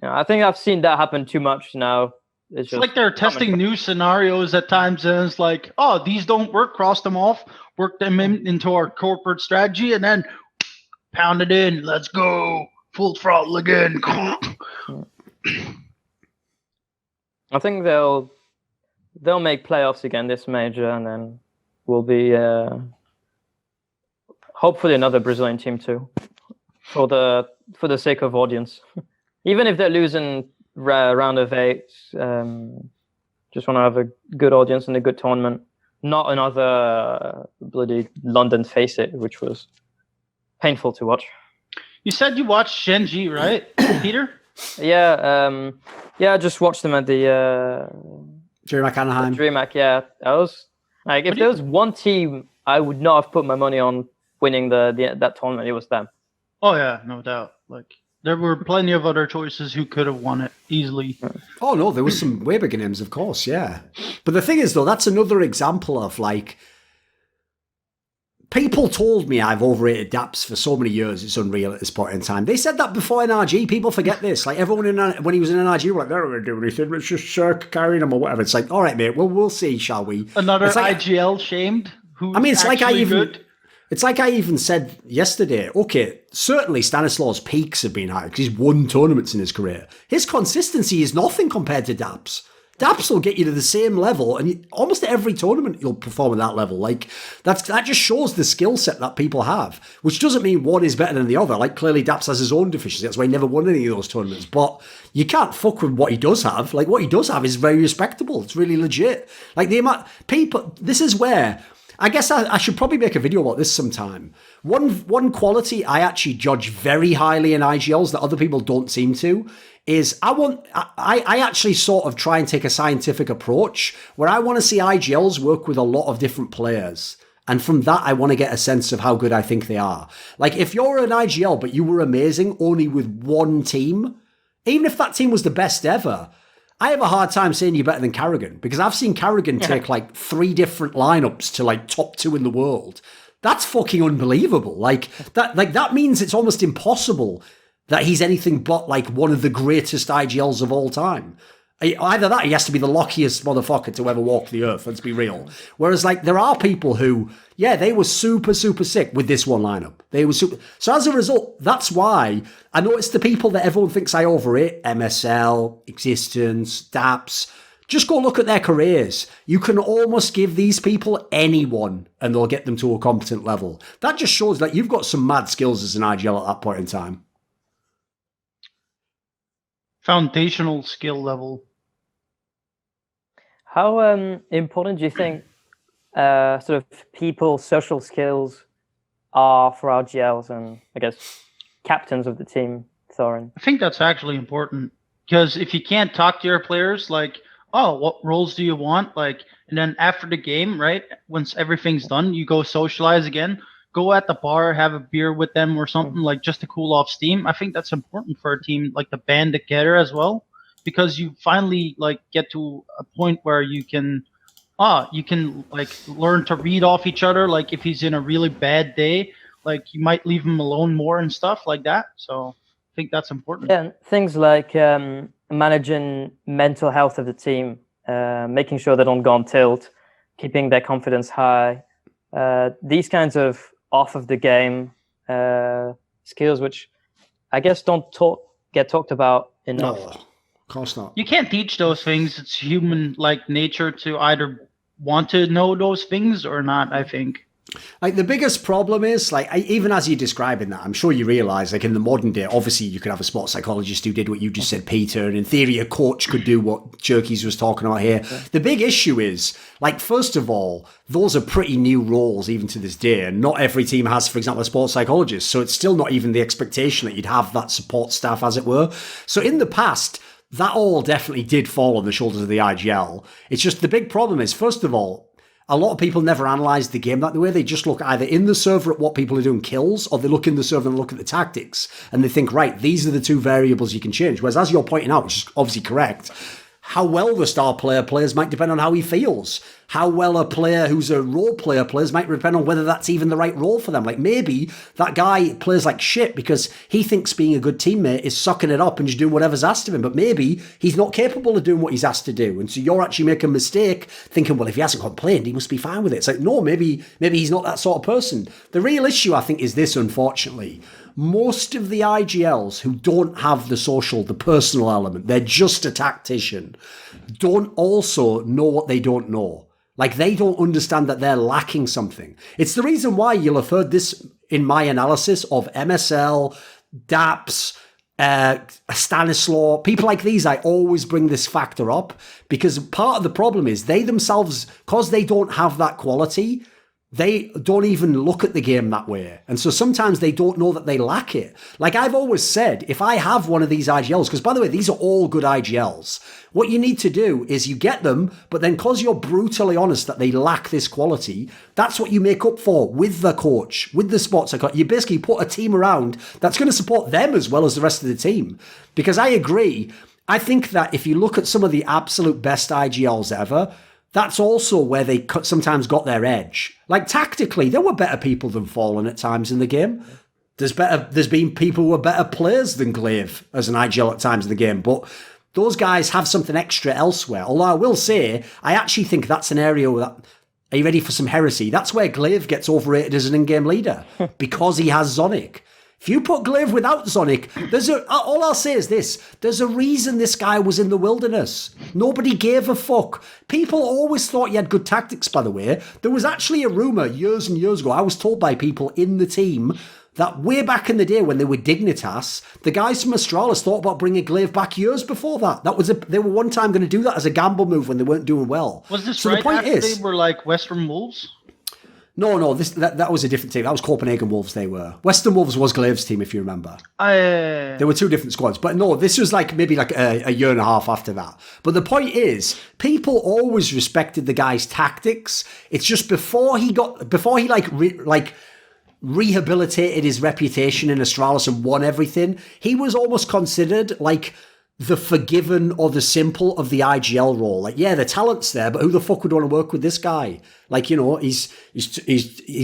You know, I think I've seen that happen too much now. It's like they're testing new scenarios at times, and it's like, oh, these don't work, cross them off, work them into our corporate strategy, and then pound it in. Let's go. Full throttle again. I think they'll make playoffs again this major, and then we'll be hopefully another Brazilian team too, for the sake of audience. Even if they're losing round of 8, just want to have a good audience and a good tournament. Not another bloody London Face It, which was painful to watch. You said you watched Shenji, right, Peter? Yeah, I just watched them at the DreamHack Anaheim. DreamHack, yeah. I was like, if there was one team I would not have put my money on winning that tournament, it was them. Oh yeah, no doubt. Like, there were plenty of other choices who could have won it easily. Oh no, there was some way bigger names, of course, yeah. But the thing is, though, that's another example of, like, people told me I've overrated DAPS for so many years, it's unreal at this point in time. They said that before NRG. People forget this. Like, everyone when he was in NRG were like, they're not going to do anything. It's just carrying him or whatever. It's like, all right, mate, well, we'll see, shall we? Another like, IGL shamed? It's like I even said yesterday, okay, certainly Stanislaus' peaks have been high because he's won tournaments in his career. His consistency is nothing compared to DAPS. DAPS will get you to the same level, and almost every tournament you'll perform at that level. Like, that just shows the skill set that people have, which doesn't mean one is better than the other. Like, clearly DAPS has his own deficiency. That's why he never won any of those tournaments. But you can't fuck with what he does have. Like, what he does have is very respectable. It's really legit. Like, the amount people. This is where. I guess I should probably make a video about this sometime. One quality I actually judge very highly in IGLs that other people don't seem to is I actually sort of try and take a scientific approach where I want to see IGLs work with a lot of different players. And from that, I want to get a sense of how good I think they are. Like, if you're an IGL, but you were amazing only with one team, even if that team was the best ever, I have a hard time saying you're better than Karrigan, because I've seen Karrigan take like 3 different lineups to like top 2 in the world. That's fucking unbelievable. Like that means it's almost impossible that he's anything but like one of the greatest IGLs of all time. Either that, he has to be the luckiest motherfucker to ever walk the earth, let's be real. Whereas, like, there are people who, yeah, they were super, super sick with this one lineup. They were super. So as a result, that's why I know it's the people that everyone thinks I overrate, MSL, Existence, DAPS. Just go look at their careers. You can almost give these people anyone and they'll get them to a competent level. That just shows that you've got some mad skills as an IGL at that point in time. Foundational skill level. How important do you think sort of people's social skills are for RGLs and, I guess, captains of the team, Thorin? I think that's actually important, because if you can't talk to your players, like, oh, what roles do you want? Like, and then after the game, right, once everything's done, you go socialize again, go at the bar, have a beer with them or something, like, just to cool off steam. I think that's important for a team, like, to band together as well. because you finally like get to a point where you can like learn to read off each other. Like if he's in a really bad day, like you might leave him alone more and stuff like that. So I think that's important. Yeah, and things like managing mental health of the team, making sure they don't go on tilt, keeping their confidence high. These kinds of off of the game skills, which I guess don't get talked about enough. No, of course not. You can't teach those things. It's human like nature to either want to know those things or not, I think. Like the biggest problem is, like, even as you're describing that, I'm sure you realise, like in the modern day, obviously you could have a sports psychologist who did what you just said, Peter, and in theory a coach could do what Jerky's was talking about here. Yeah. The big issue is, like, first of all, those are pretty new roles even to this day, and not every team has, for example, a sports psychologist, so it's still not even the expectation that you'd have that support staff, as it were. So in the past, that all definitely did fall on the shoulders of the IGL. It's just the big problem is, first of all, a lot of people never analyse the game that way. They just look either in the server at what people are doing kills, or they look in the server and look at the tactics, and they think, right, these are the two variables you can change. Whereas, as you're pointing out, which is obviously correct, how well the star player plays might depend on how he feels. How well a player who's a role player plays might depend on whether that's even the right role for them. Like maybe that guy plays like shit because he thinks being a good teammate is sucking it up and just doing whatever's asked of him. But maybe he's not capable of doing what he's asked to do. And so you're actually making a mistake thinking, well, if he hasn't complained, he must be fine with it. It's like, no, maybe he's not that sort of person. The real issue, I think, is this, unfortunately. Most of the IGLs who don't have the social, the personal element, they're just a tactician, don't also know what they don't know. Like, they don't understand that they're lacking something. It's the reason why you'll have heard this in my analysis of MSL, DAPS, Stanislaw, people like these. I always bring this factor up because part of the problem is they themselves, because they don't have that quality, they don't even look at the game that way. And so sometimes they don't know that they lack it. Like I've always said, if I have one of these IGLs, because by the way, these are all good IGLs, what you need to do is you get them, but then because you're brutally honest that they lack this quality, that's what you make up for with the coach, with the sports psychologist. You basically put a team around that's going to support them as well as the rest of the team. Because I agree, I think that if you look at some of the absolute best IGLs ever, that's also where they sometimes got their edge. Like tactically, there were better people than Fallen at times in the game. There's been people who are better players than Glaive as an IGL at times in the game, but those guys have something extra elsewhere. Although I will say, I actually think that's an area that, are you ready for some heresy? That's where Glaive gets overrated as an in-game leader because he has Zonic. If you put Glaive without Zonic, all I'll say is this. There's a reason this guy was in the wilderness. Nobody gave a fuck. People always thought he had good tactics, by the way. There was actually a rumour years and years ago, I was told by people in the team, that way back in the day when they were Dignitas, the guys from Astralis thought about bringing Glaive back years before that. They were one time going to do that as a gamble move when they weren't doing well. Was this so right the point after they were like Western Wolves? No, that was a different team. That was Copenhagen Wolves they were. Western Wolves was Glaive's team, if you remember. There were two different squads. But no, this was like maybe like a year and a half after that. But the point is, people always respected the guy's tactics. It's just before he rehabilitated his reputation in Astralis and won everything, he was almost considered like the forgiven or the simple of the IGL role. Like, yeah, the talent's there, but who the fuck would want to work with this guy? Like, you know, he's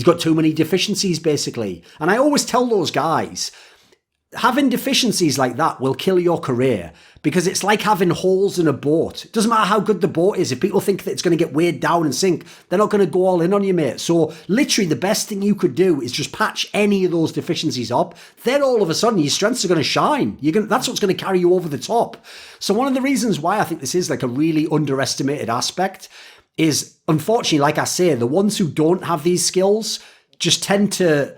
got too many deficiencies, basically. And I always tell those guys, having deficiencies like that will kill your career because it's like having holes in a boat. It doesn't matter how good the boat is. If people think that it's going to get weighed down and sink, they're not going to go all in on you, mate. So literally the best thing you could do is just patch any of those deficiencies up. Then all of a sudden your strengths are going to shine. That's what's going to carry you over the top. So one of the reasons why I think this is like a really underestimated aspect is, unfortunately, like I say, the ones who don't have these skills just tend to,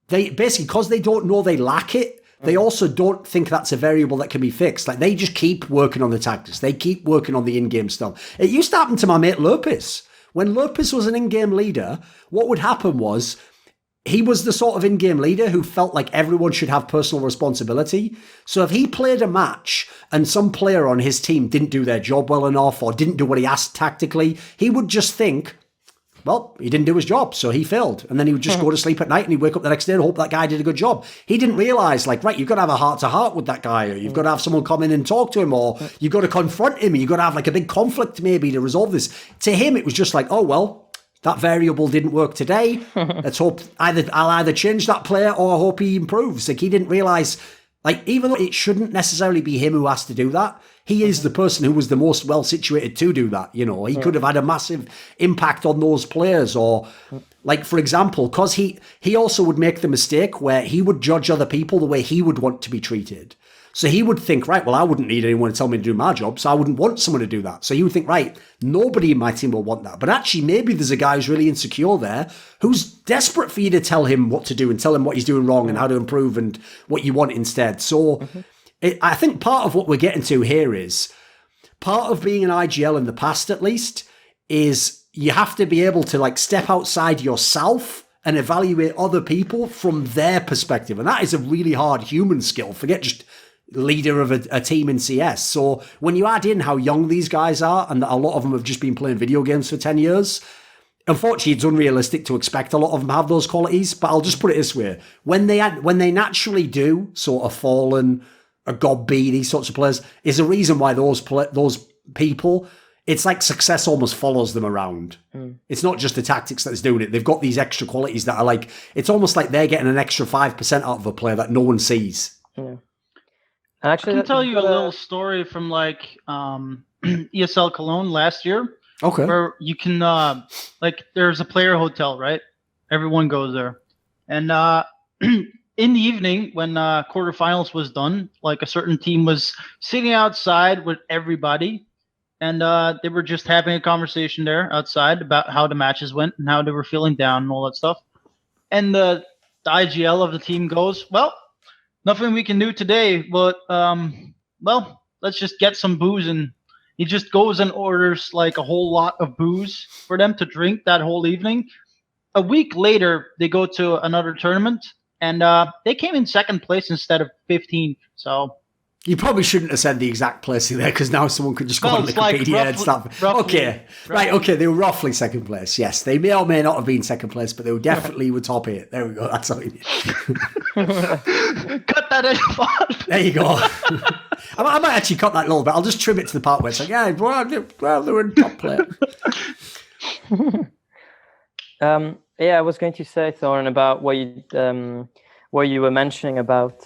they basically, because they don't know they lack it, they also don't think that's a variable that can be fixed. Like, they just keep working on the tactics. They keep working on the in-game stuff. It used to happen to my mate Lurpis. When Lurpis was an in-game leader, what would happen was he was the sort of in-game leader who felt like everyone should have personal responsibility. So if he played a match and some player on his team didn't do their job well enough or didn't do what he asked tactically, he would just think, well, he didn't do his job, so he failed. And then he would just go to sleep at night and he'd wake up the next day and hope that guy did a good job. He didn't realize, like, right, you've got to have a heart-to-heart with that guy, or you've got to have someone come in and talk to him, or you've got to confront him, and you've got to have, like, a big conflict maybe to resolve this. To him, it was just like, oh, well, that variable didn't work today. Let's hope I'll either change that player or I hope he improves. Like, he didn't realize, like, even though it shouldn't necessarily be him who has to do that, he is the person who was the most well situated to do that. You know, he could have had a massive impact on those players, or like, for example, because he also would make the mistake where he would judge other people the way he would want to be treated. So he would think, right, well, I wouldn't need anyone to tell me to do my job, so I wouldn't want someone to do that. So he would think, right, nobody in my team will want that. But actually, maybe there's a guy who's really insecure there who's desperate for you to tell him what to do and tell him what he's doing wrong and how to improve and what you want instead. So I think part of what we're getting to here is, part of being an IGL in the past, at least, is you have to be able to, like, step outside yourself and evaluate other people from their perspective. And that is a really hard human skill. Forget just leader of a team in CS. So when you add in how young these guys are, and that a lot of them have just been playing video games for 10 years, unfortunately, it's unrealistic to expect a lot of them have those qualities. But I'll just put it this way. When they naturally do, sort of Fallen, a God B, these sorts of players, is a reason why those people, it's like success almost follows them around. It's not just the tactics that's doing it. They've got these extra qualities that are like, it's almost like they're getting an extra 5% out of a player that no one sees. Yeah. Actually, I can tell you a little story from, like, ESL Cologne last year. Okay. Where you can, like, there's a player hotel, right? Everyone goes there. And in the evening, when quarterfinals was done, like, a certain team was sitting outside with everybody. And they were just having a conversation there outside about how the matches went and how they were feeling down and all that stuff. And the IGL of the team goes, well, nothing we can do today, but, well, let's just get some booze. And he just goes and orders, like, a whole lot of booze for them to drink that whole evening. A week later, they go to another tournament, and they came in second place instead of 15th. So you probably shouldn't have said the exact placing there, because now someone could just go on Wikipedia, like and stuff. Okay, right, okay, they were roughly second place. Yes, they may or may not have been second place, but they were definitely were top 8. There we go. That's all you need. Cut that in. There you go. I might actually cut that a little bit. I'll just trim it to the part where it's like, yeah, well, they were in top play. Yeah, I was going to say, Thorin, about what you were mentioning about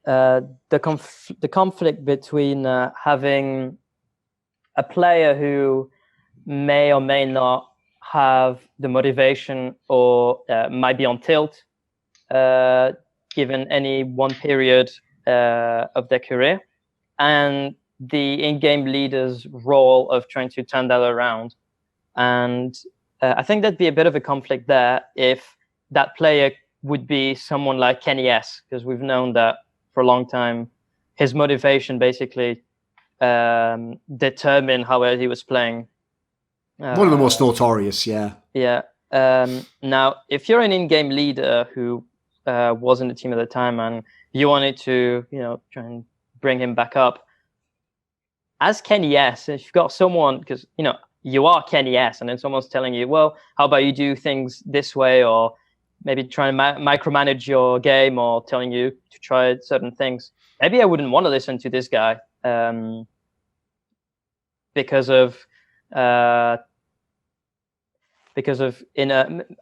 the conflict between having a player who may or may not have the motivation, or might be on tilt given any one period of their career, and the in-game leader's role of trying to turn that around. And I think there'd be a bit of a conflict there if that player would be someone like Kenny S, because we've known that for a long time his motivation basically determined how well he was playing. One of the most notorious, yeah. Yeah. Now, if you're an in-game leader who was in the team at the time and you wanted to, try and bring him back up, as Kenny S, if you've got someone, because, you are Kenny S, and then someone's telling you, well, how about you do things this way, or maybe try and micromanage your game, or telling you to try certain things. Maybe I wouldn't want to listen to this guy because of I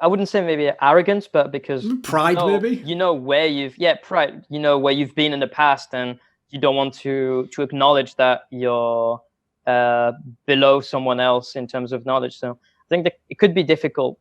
wouldn't say maybe arrogance, but because pride, maybe. Pride. Where you've been in the past, and you don't want to acknowledge that you're below someone else in terms of knowledge. So I think that it could be difficult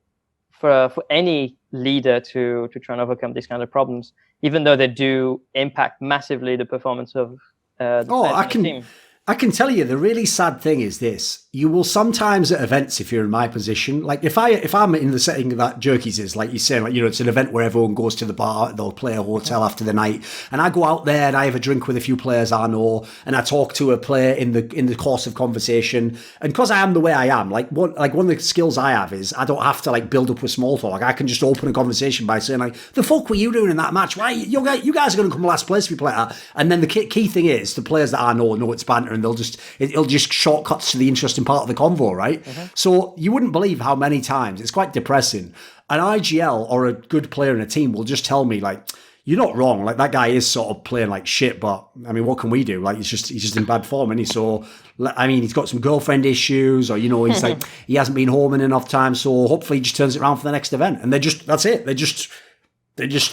for any leader to try and overcome these kind of problems, even though they do impact massively the performance of the team. I can tell you the really sad thing is this. You will sometimes at events, if you're in my position, like if I'm in the setting that Jerky's is, like you say, like, it's an event where everyone goes to the bar, they'll play a hotel after the night, and I go out there and I have a drink with a few players I know, and I talk to a player in the course of conversation. And because I am the way I am, one of the skills I have is I don't have to build up with small talk. I can just open a conversation by saying the fuck were you doing in that match? Why you guys are going to come last place if you play that? And then the key thing is the players that I know it's banter and it'll just shortcuts to the interesting part of the convo, right? So you wouldn't believe how many times it's quite depressing. An IGL or a good player in a team will just tell me like, you're not wrong. Like that guy is sort of playing like shit, but I mean, what can we do? Like he's just in bad form, and so I mean, he's got some girlfriend issues, or he's like he hasn't been home in enough time. So hopefully, he just turns it around for the next event, and that's it. They just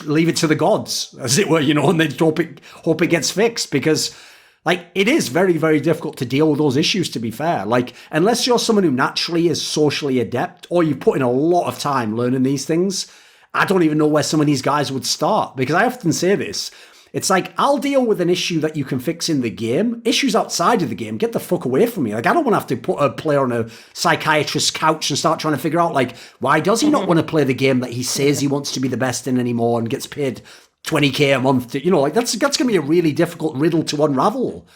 leave it to the gods, as it were, and they hope it gets fixed, because like it is very, very difficult to deal with those issues. To be fair, like unless you're someone who naturally is socially adept, or you put in a lot of time learning these things. I don't even know where some of these guys would start, because I often say this. It's like, I'll deal with an issue that you can fix in the game. Issues outside of the game, get the fuck away from me. Like, I don't want to have to put a player on a psychiatrist's couch and start trying to figure out, like, why does he not want to play the game that he says he wants to be the best in anymore and gets paid 20k a month to, like, that's going to be a really difficult riddle to unravel.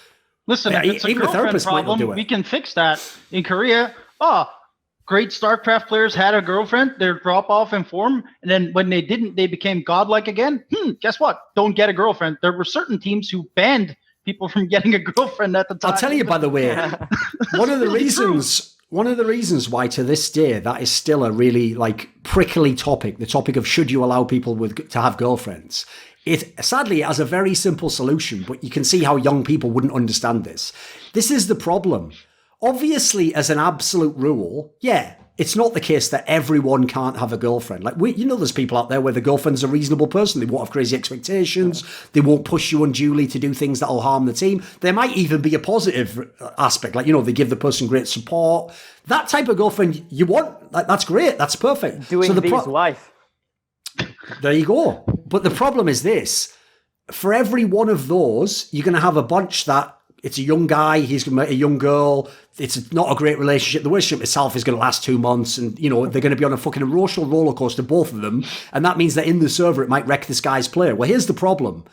Listen, it's a girlfriend problem. We can fix that. In Korea, great StarCraft players had a girlfriend, their drop off in form, and then when they didn't, they became godlike again. Guess what? Don't get a girlfriend. There were certain teams who banned people from getting a girlfriend at the time. I'll tell you, by the way, one of the reasons why to this day that is still a really like prickly topic, the topic of should you allow people to have girlfriends. It sadly has a very simple solution, but you can see how young people wouldn't understand this. This is the problem. Obviously, as an absolute rule, it's not the case that everyone can't have a girlfriend. Like, there's people out there where the girlfriend's a reasonable person. They won't have crazy expectations. They won't push you unduly to do things that'll harm the team. There might even be a positive aspect. Like, they give the person great support. That type of girlfriend you want, that's great. That's perfect. Doing V's wife. There you go. But the problem is this. For every one of those, you're going to have a bunch that it's a young guy, he's going to meet a young girl, it's not a great relationship. The relationship itself is going to last 2 months, and, they're going to be on a fucking emotional roller coaster, both of them, and that means that in the server it might wreck this guy's player. Well, here's the problem.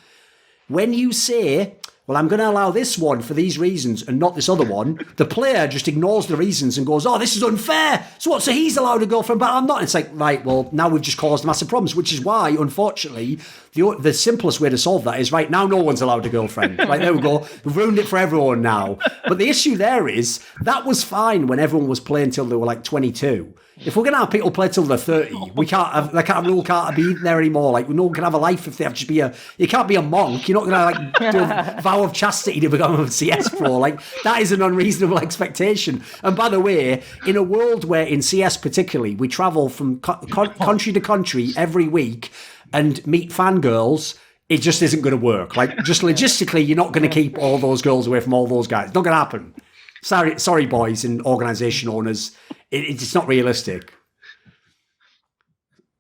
When you say, well, I'm going to allow this one for these reasons and not this other one, the player just ignores the reasons and goes, oh, this is unfair. So he's allowed a girlfriend, but I'm not. It's like, right, well, now we've just caused massive problems, which is why, unfortunately, the simplest way to solve that is, right, now no one's allowed a girlfriend. Right, there we go. We've ruined it for everyone now. But the issue there is, that was fine when everyone was playing till they were like 22. If we're going to have people play till they're 30, we can't have, that kind of rule can't be there anymore. Like, no one can have a life if they have to be you can't be a monk. You're not going to, do a vow of chastity to become a CS pro. Like, that is an unreasonable expectation. And by the way, in a world where, in CS particularly, we travel from country to country every week and meet fangirls, it just isn't going to work. Like, just logistically, you're not going to keep all those girls away from all those guys. It's not going to happen. Sorry, boys and organisation owners. It's not realistic.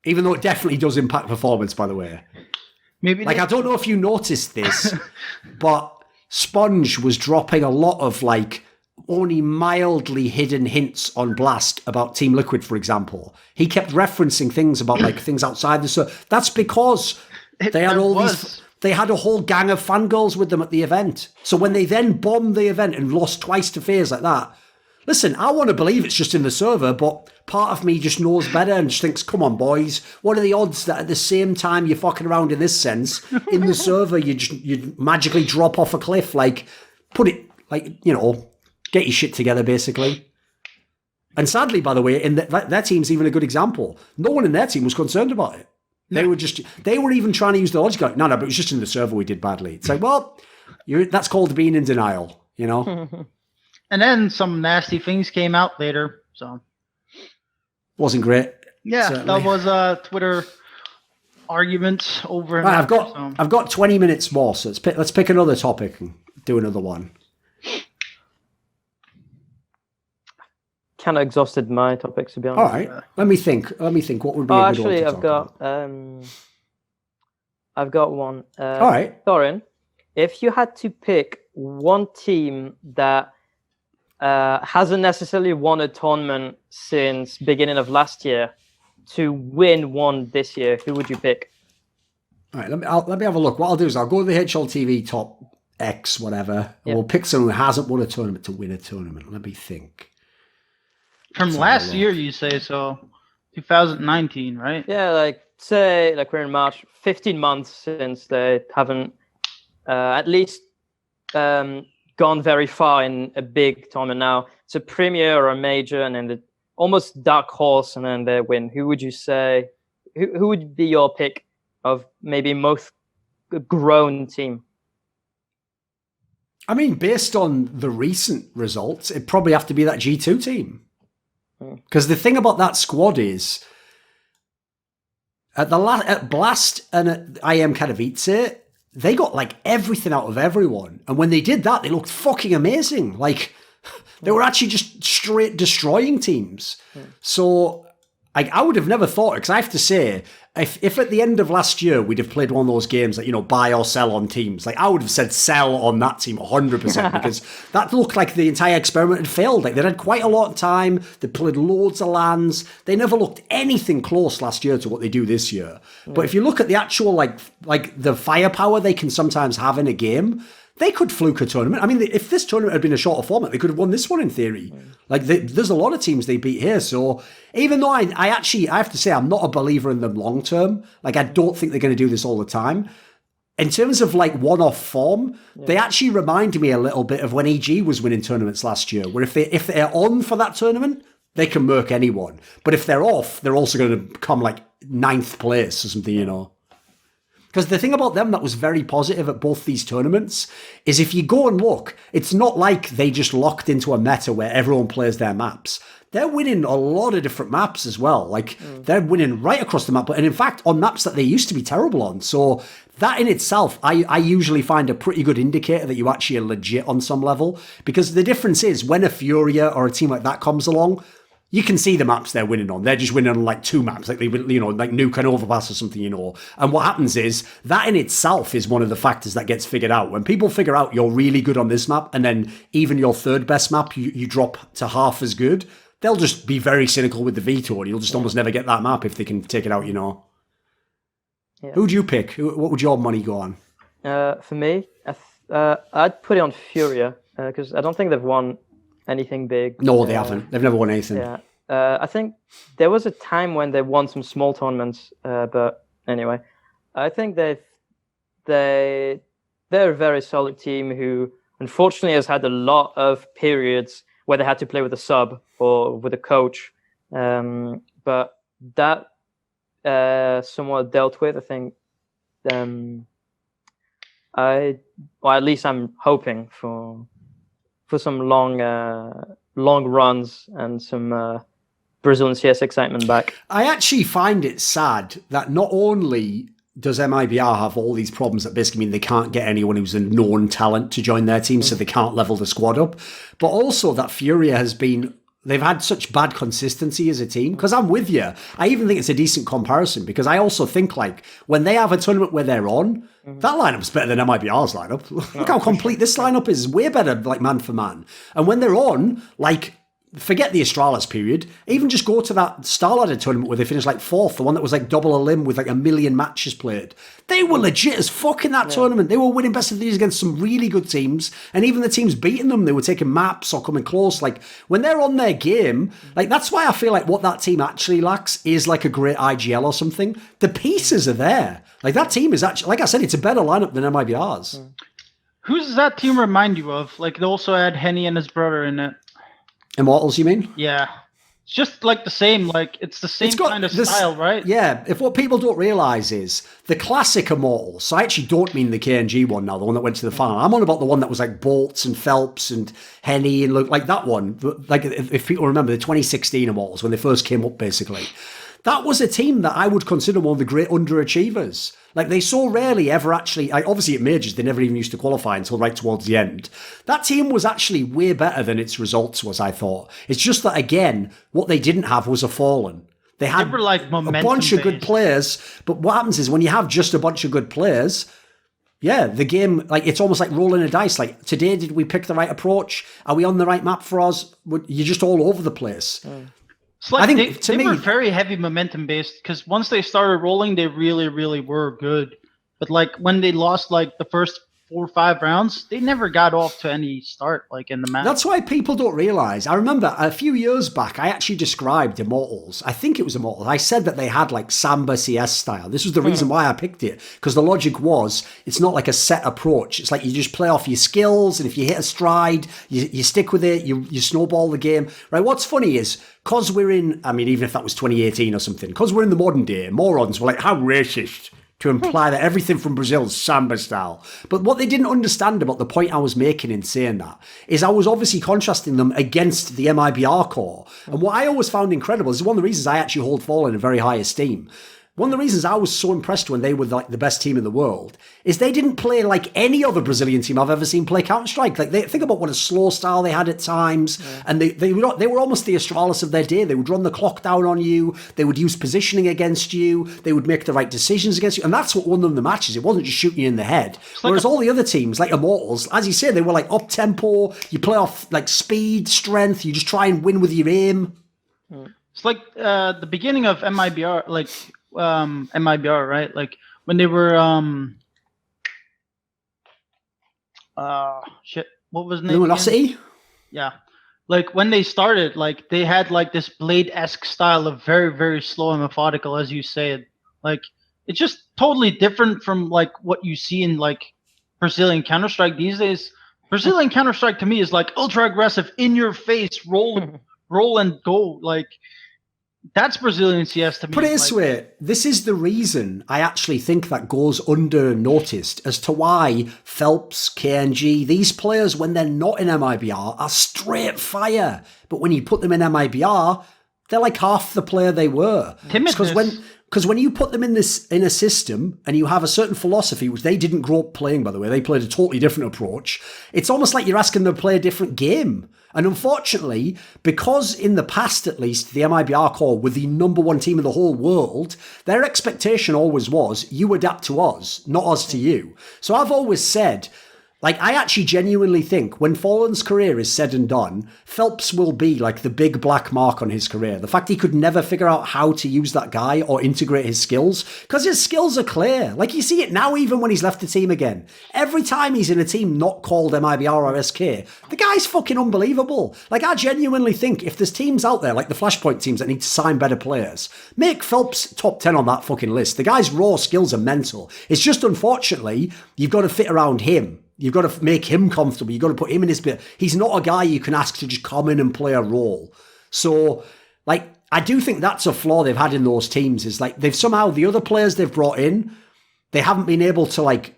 Even though it definitely does impact performance, by the way. Maybe I don't know if you noticed this, but Sponge was dropping a lot of only mildly hidden hints on Blast about Team Liquid, for example. He kept referencing things about things outside the server. That's because they had a whole gang of fangirls with them at the event. So when they then bombed the event and lost twice to FaZe like that, listen, I want to believe it's just in the server, but part of me just knows better and just thinks, come on, boys, what are the odds that at the same time you're fucking around in this sense, in the server you'd magically drop off a cliff, put it, get your shit together, basically. And sadly, by the way, in their team's even a good example. No one in their team was concerned about it. They were even trying to use the logic. No, but it was just in the server we did badly. It's like, well, that's called being in denial, And then some nasty things came out later, so wasn't great. Yeah, certainly. That was Twitter arguments over. And right, I've got 20 minutes more, so let's pick another topic and do another one. Kind of exhausted my topics, to be honest. All right, let me think. What would be? Actually, I've got one. All right, Thorin, if you had to pick one team that hasn't necessarily won a tournament since beginning of last year to win one this year, who would you pick? All right, let me have a look. What I'll do is I'll go to the HLTV top X, whatever, and we'll pick someone who hasn't won a tournament to win a tournament. Let me think. From last year, you say, so 2019, right? Yeah, say we're in March, 15 months since they haven't at least gone very far in a big tournament now. It's a premier or a major, and then the almost dark horse, and then they win. Who would you say? Who would be your pick of maybe most grown team? I mean, based on the recent results, it'd probably have to be that G2 team. Because the thing about that squad is, at Blast and at IM Katowice, they got like everything out of everyone. And when they did that, they looked fucking amazing. Like, they were actually just straight destroying teams. So I would have never thought it, because I have to say, if at the end of last year we'd have played one of those games like, you know, buy or sell on teams, like I would have said sell on that team 100%, because that looked like the entire experiment had failed. Like, they had quite a lot of time, they played loads of lands, they never looked anything close last year to what they do this year. But if you look at the actual like the firepower they can sometimes have in a game, they could fluke a tournament. I mean, if this tournament had been a shorter format, they could have won this one in theory. Like, there's a lot of teams they beat here. So even though I have to say, I'm not a believer in them long term. Like, I don't think they're going to do this all the time. In terms of like one-off form, they actually remind me a little bit of when EG was winning tournaments last year, where if they're on for that tournament, they can murk anyone. But if they're off, they're also going to come like 9th place or something, you know. Because the thing about them that was very positive at both these tournaments is if you go and look, it's not like they just locked into a meta where everyone plays their maps. They're winning a lot of different maps as well. Like, they're winning right across the map. And in fact, on maps that they used to be terrible on. So that in itself, I usually find a pretty good indicator that you actually are legit on some level. Because the difference is when a Furia or a team like that comes along, you can see the maps they're winning on. They're just winning on like 2 maps, like they, you know, like Nuke and Overpass or something, you know. And what happens is that in itself is one of the factors that gets figured out. When people figure out you're really good on this map, and then even your third best map, you drop to half as good, they'll just be very cynical with the veto, and you'll just almost never get that map if they can take it out, you know. Yeah. Who'd you pick? What would your money go on? For me, I'd put it on Furia, because I don't think they've won anything big. No, they haven't. They've never won anything. Yeah. I think there was a time when they won some small tournaments, but anyway, I think they're a very solid team who unfortunately has had a lot of periods where they had to play with a sub or with a coach, but that somewhat dealt with. I think at least I'm hoping for some long runs and some Brazilian CS excitement back. I actually find it sad that not only does MIBR have all these problems that basically mean they can't get anyone who's a known talent to join their team, so they can't level the squad up, but also that Furia they've had such bad consistency as a team. Because I'm with you. I even think it's a decent comparison, because I also think like when they have a tournament where they're on, that lineup's better than MIBR's lineup. Look how complete this lineup is. Way better, like man for man. And when they're on, like, forget the Astralis period. Even just go to that Starladder tournament where they finished like 4th, the one that was like double a limb with like 1 million matches played. They were legit as fuck in that tournament. They were winning best of these against some really good teams. And even the teams beating them, they were taking maps or coming close. Like, when they're on their game, like, that's why I feel like what that team actually lacks is like a great IGL or something. The pieces are there. Like, that team is actually, like I said, it's a better lineup than MIBR's. Who does that team remind you of? Like, it also had Henny and his brother in it. Immortals, you mean? Yeah. It's just like the same, like, it's the same kind of style, right? Yeah, if what people don't realise is the classic Immortals, so I actually don't mean the KNG one now, the one that went to the final. I'm on about the one that was like Bolts and Phelps and Henny and like that one. Like, if people remember the 2016 Immortals, when they first came up, basically. That was a team that I would consider one of the great underachievers. Like, they so rarely ever actually, like, obviously at majors, they never even used to qualify until right towards the end. That team was actually way better than its results was, I thought. It's just that, again, what they didn't have was a Fallen. They had like a bunch of good players, but what happens is when you have just a bunch of good players, yeah, the game, like, it's almost like rolling a dice. Like, today, did we pick the right approach? Are we on the right map for us? You're just all over the place. It's like I think they were very heavy momentum based, because once they started rolling, they really, really were good. But like when they lost like the first 4 or 5 rounds, they never got off to any start like in the match. That's why people don't realize. I remember a few years back, I actually described Immortals. I think it was Immortals. I said that they had like Samba CS style. This was the reason why I picked it, because the logic was it's not like a set approach. It's like you just play off your skills, and if you hit a stride, you stick with it, you snowball the game. Right? What's funny is, because we're in, I mean, even if that was 2018 or something, because we're in the modern day, morons were like, how racist to imply that everything from Brazil is Samba style. But what they didn't understand about the point I was making in saying that is I was obviously contrasting them against the MIBR core. And what I always found incredible is one of the reasons I actually hold Fallen in very high esteem. One of the reasons I was so impressed when they were like the best team in the world is they didn't play like any other Brazilian team I've ever seen play Counter-Strike. Like, they think about what a slow style they had at times, and they were almost the Astralis of their day. They would run the clock down on you. They would use positioning against you. They would make the right decisions against you, and that's what won them the matches. It wasn't just shooting you in the head. Whereas all the other teams, like Immortals, as you say, they were like up tempo. You play off like speed, strength. You just try and win with your aim. It's like the beginning of MIBR, like. MIBR, right? Like when they were what was the name? Luminosity? Yeah. Like when they started, like they had like this Blade-esque style of very, very slow and methodical, as you said. Like it's just totally different from like what you see in like Brazilian Counter-Strike these days. Brazilian Counter-Strike to me is like ultra aggressive, in your face, roll and go. Like that's Brazilian CS to me. Put it this way, this is the reason I actually think that goes under noticed as to why Phelps, KNG, these players, when they're not in MIBR, are straight fire. But when you put them in MIBR, they're like half the player they were. Because when you put them in a system and you have a certain philosophy, which they didn't grow up playing, by the way, they played a totally different approach. It's almost like you're asking them to play a different game. And unfortunately, because in the past, at least, the MIBR core were the number one team in the whole world, their expectation always was, you adapt to us, not us to you. So I've always said, like, I actually genuinely think when Fallen's career is said and done, Phelps will be like the big black mark on his career. The fact he could never figure out how to use that guy or integrate his skills, because his skills are clear. Like, you see it now even when he's left the team again. Every time he's in a team not called MIBR or SK, the guy's fucking unbelievable. Like, I genuinely think if there's teams out there, like the Flashpoint teams that need to sign better players, make Phelps top 10 on that fucking list. The guy's raw skills are mental. It's just, unfortunately, you've got to fit around him. You've got to make him comfortable. You've got to put him in his bit. He's not a guy you can ask to just come in and play a role. So, like, I do think that's a flaw they've had in those teams, is like they've somehow, the other players they've brought in, they haven't been able to, like,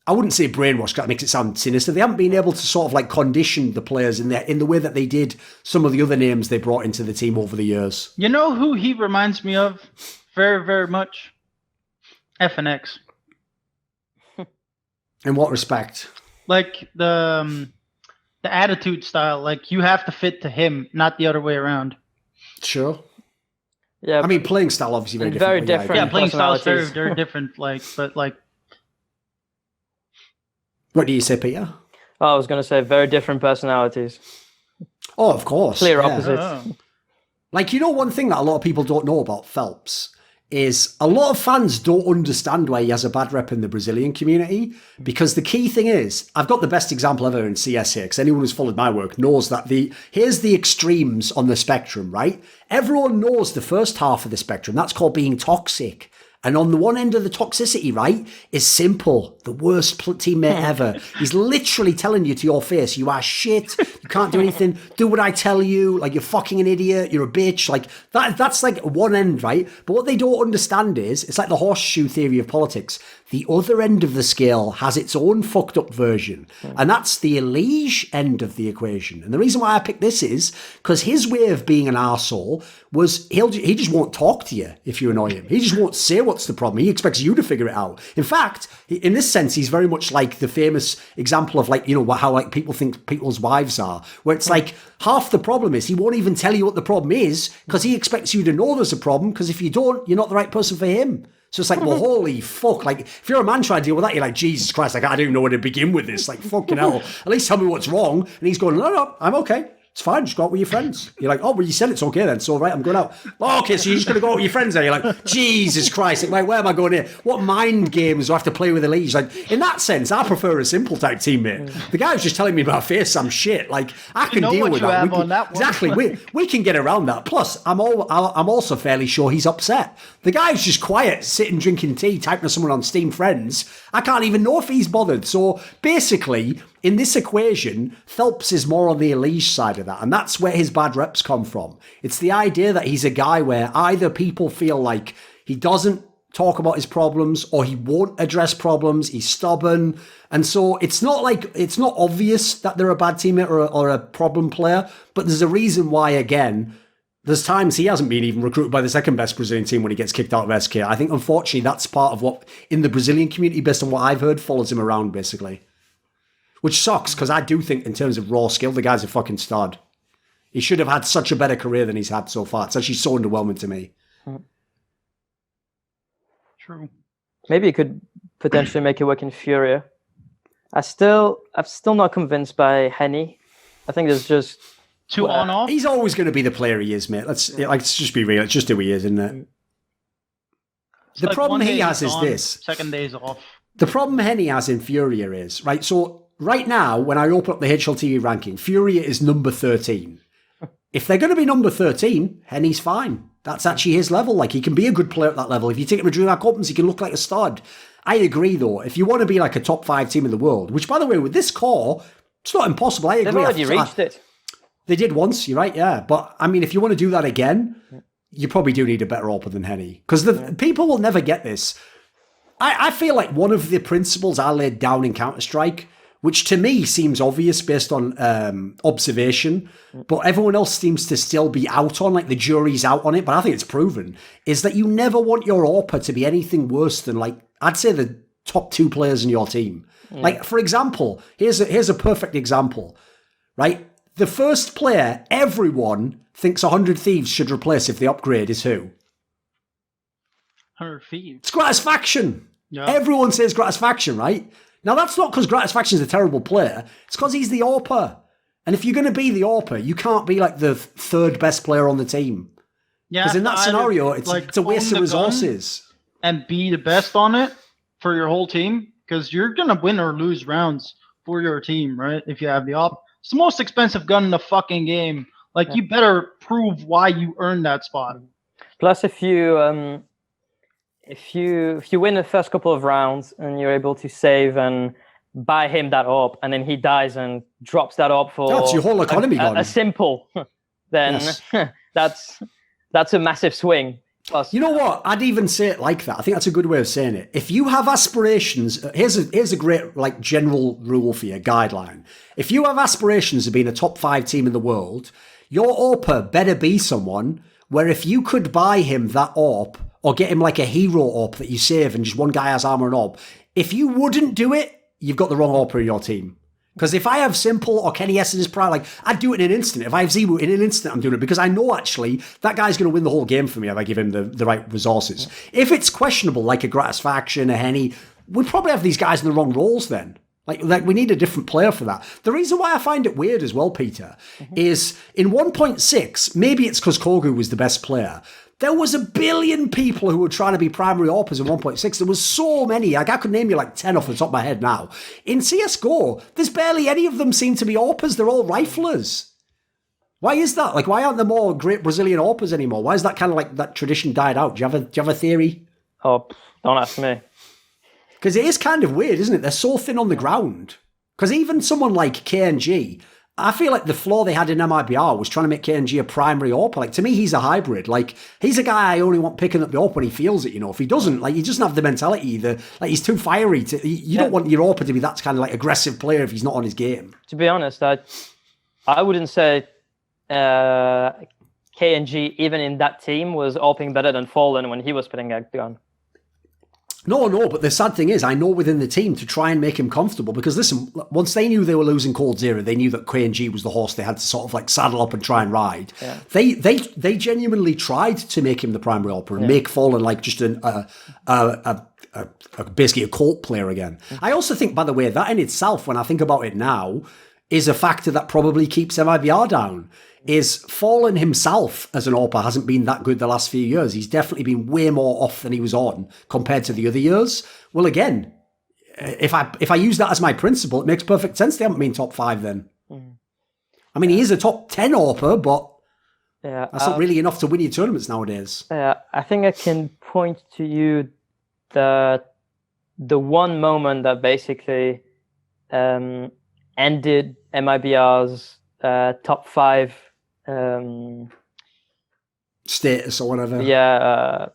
I wouldn't say brainwash, because that makes it sound sinister. They haven't been able to sort of like condition the players in the way that they did some of the other names they brought into the team over the years. You know who he reminds me of very, very much? FNX. In what respect? Like the attitude style. Like you have to fit to him, not the other way around. Sure. Yeah. I mean, playing style obviously very different. Very different. Yeah, playing style is very, very different. Like, but like. What do you say, Peter? Oh, I was going to say very different personalities. Oh, of course. Clear yeah. opposites. Oh. Like, you know, one thing that a lot of people don't know about Phelps is a lot of fans don't understand why he has a bad rep in the Brazilian community, because the key thing is, I've got the best example ever in CS here, because anyone who's followed my work knows that here's the extremes on the spectrum, right? Everyone knows the first half of the spectrum. That's called being toxic. And on the one end of the toxicity, right, is Simple, the worst teammate ever. He's literally telling you to your face, you are shit, you can't do anything, do what I tell you, like you're fucking an idiot, you're a bitch. Like that's like one end, right? But what they don't understand is, it's like the horseshoe theory of politics. The other end of the scale has its own fucked up version. And that's the Elige end of the equation. And the reason why I picked this is because his way of being an arsehole was he just won't talk to you if you annoy him. He just won't say what's the problem. He expects you to figure it out. In fact, in this sense, he's very much like the famous example of like, you know, how like people think people's wives are, where it's like half the problem is he won't even tell you what the problem is because he expects you to know there's a problem, because if you don't, you're not the right person for him. So it's like, well, holy fuck. Like, if you're a man trying to deal with that, you're like, Jesus Christ, like, I don't even know where to begin with this. Like, fucking hell. At least tell me what's wrong. And he's going, no, I'm okay. It's fine, just go out with your friends. You're like, oh, well, you said it's okay then, so right, I'm going out. Oh, okay, so you're just going to go out with your friends then? You're like, Jesus Christ, like, where am I going here? What mind games do I have to play with Elise? Like, in that sense, I prefer a simple type teammate. The guy was just telling me about face some shit. Like, I can deal with that. Exactly, we can get around that. Plus, I'm also fairly sure he's upset. The guy's just quiet, sitting drinking tea, typing to someone on Steam Friends. I can't even know if he's bothered. So, basically, in this equation, Phelps is more on the Elige side of that, and that's where his bad reps come from. It's the idea that he's a guy where either people feel like he doesn't talk about his problems or he won't address problems, he's stubborn, and so it's not obvious that they're a bad teammate or a problem player, but there's a reason why, again, there's times he hasn't been even recruited by the second best Brazilian team when he gets kicked out of SK. I think, unfortunately, that's part of what, in the Brazilian community, based on what I've heard, follows him around, basically. Which sucks, because I do think, in terms of raw skill, the guy's a fucking stud. He should have had such a better career than he's had so far. It's actually so underwhelming to me. True. Maybe you could potentially make it work in Furia. I'm still not convinced by Henny. I think there's just too on off. He's always going to be the player he is, mate. Let's just be real. It's just who he is, isn't it? The problem he has is this. Second day's off. The problem Henny has in Furia is, right, so right now, when I open up the HLTV ranking, Furia is number 13. If they're going to be number 13, Henny's fine. That's actually his level. Like, he can be a good player at that level. If you take him to DreamHack Opens, he can look like a stud. I agree, though. If you want to be like a top 5 team in the world, which, by the way, with this core, it's not impossible. I agree. They've already reached it. They did once, you're right, yeah. But, I mean, if you want to do that again, you probably do need a better AWPer than Henny. Because people will never get this. I feel like one of the principles I laid down in Counter-Strike, which to me seems obvious based on observation, but everyone else seems to still be out on, like the jury's out on it, but I think it's proven, is that you never want your AWPer to be anything worse than, like, I'd say the top 2 players in your team. Like, for example, here's a perfect example, right? The first player everyone thinks 100 Thieves should replace if they upgrade is who? 100 Thieves. It's Gratisfaction. Yeah. Everyone says Gratisfaction, right? Now, that's not because Gratisfaction's a terrible player. It's because he's the AWPer. And if you're going to be the AWPer, you can't be like the third best player on the team. Yeah. Because in that scenario, it's a waste of resources. And be the best on it for your whole team. Because you're going to win or lose rounds for your team, right? If you have the AWP. It's the most expensive gun in the fucking game. Like, you better prove why you earned that spot. Plus, if you win the first couple of rounds and you're able to save and buy him that AWP, and then he dies and drops that AWP for that's your whole economy gone. A simple, then that's a massive swing. Plus, you know what? I'd even say it like that. I think that's a good way of saying it. If you have aspirations, here's a great like general rule for you, guideline. If you have aspirations of being a top 5 team in the world, your AWPer better be someone where if you could buy him that AWP or get him like a hero AWP that you save and just one guy has armor and AWP, if you wouldn't do it, you've got the wrong AWPer in your team. Because if I have Simple or Kenny S in his prime, like, I'd do it in an instant. If I have Zebu in an instant, I'm doing it. Because I know, actually, that guy's going to win the whole game for me if I give him the right resources. If it's questionable, like a Gratisfaction, a Henny, we probably have these guys in the wrong roles then. Like we need a different player for that. The reason why I find it weird as well, Peter, is in 1.6, maybe it's because Kogu was the best player. There was a billion people who were trying to be primary AWPers in 1.6. There was so many. Like, I could name you like 10 off the top of my head now. In CSGO, there's barely any of them seem to be AWPers. They're all riflers. Why is that? Like, why aren't there more great Brazilian AWPers anymore? Why is that kind of like that tradition died out? Do you have a theory? Oh, don't ask me. Because it is kind of weird, isn't it? They're so thin on the ground. Because even someone like KNG, I feel like the flaw they had in MIBR was trying to make KNG a primary AWPer. Like, to me, he's a hybrid. Like, he's a guy I only want picking up the AWP when he feels it, you know. If he doesn't, like, he doesn't have the mentality either. Like, he's too fiery. You don't want your AWPer to be that kind of, like, aggressive player if he's not on his game. To be honest, I wouldn't say KNG, even in that team, was AWPing better than Fallen when he was putting a gun. No, but the sad thing is, I know within the team to try and make him comfortable, because listen, once they knew they were losing Cold Zero, they knew that KNG was the horse they had to sort of like saddle up and try and ride. Yeah. They genuinely tried to make him the primary AWPer and make Fallen like just basically a cult player again. I also think, by the way, that in itself, when I think about it now, is a factor that probably keeps MIBR down. Is Fallen himself as an AWPer hasn't been that good the last few years. He's definitely been way more off than he was on compared to the other years. Well, again, if I use that as my principle, it makes perfect sense they haven't been top 5 then. I mean, he is a top 10 AWPer, but that's not really enough to win your tournaments nowadays. I think I can point to you the one moment that basically ended MIBR's top 5 status or whatever.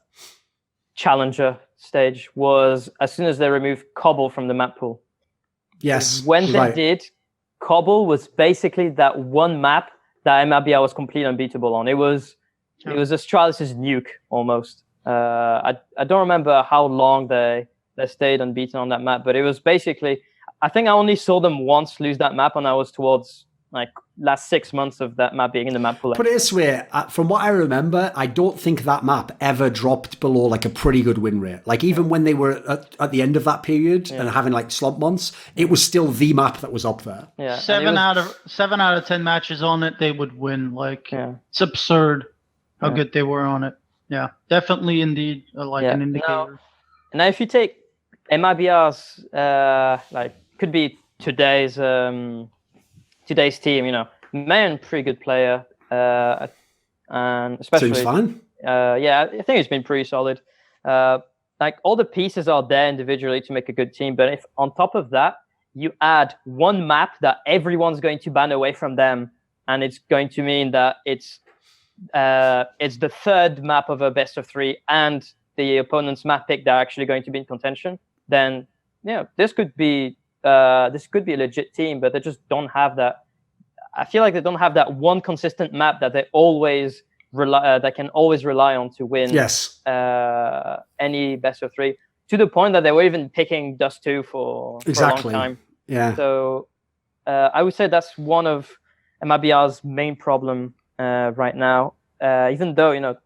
Challenger stage was as soon as they removed Cobble from the map pool. Yes. When they did, Cobble was basically that one map that MIBR was completely unbeatable on. It was Astralis' nuke almost. I don't remember how long they stayed unbeaten on that map, but it was basically, I think I only saw them once lose that map, and I was towards like last 6 months of that map being in the map pool. Put it this way, from what I remember, I don't think that map ever dropped below like a pretty good win rate. Like even when they were at the end of that period and having like slump months, it was still the map that was up there. Yeah, 7 out of 10 matches on it, they would win. Like it's absurd how good they were on it. Yeah, definitely, indeed, an indicator. Now, if you take MIBR's, like could be today's team, man, pretty good player, and especially seems fine. I think he's been pretty solid. Like all the pieces are there individually to make a good team, but if on top of that you add one map that everyone's going to ban away from them, and it's going to mean that it's the third map of a best of 3, and the opponent's map pick that are actually going to be in contention, then this could be a legit team, but they just don't have that. I feel like they don't have that one consistent map that they always can always rely on to win. Yes. Any best of 3, to the point that they were even picking Dust 2 for a long time. Yeah. So I would say that's one of MIBR's main problem right now. Even though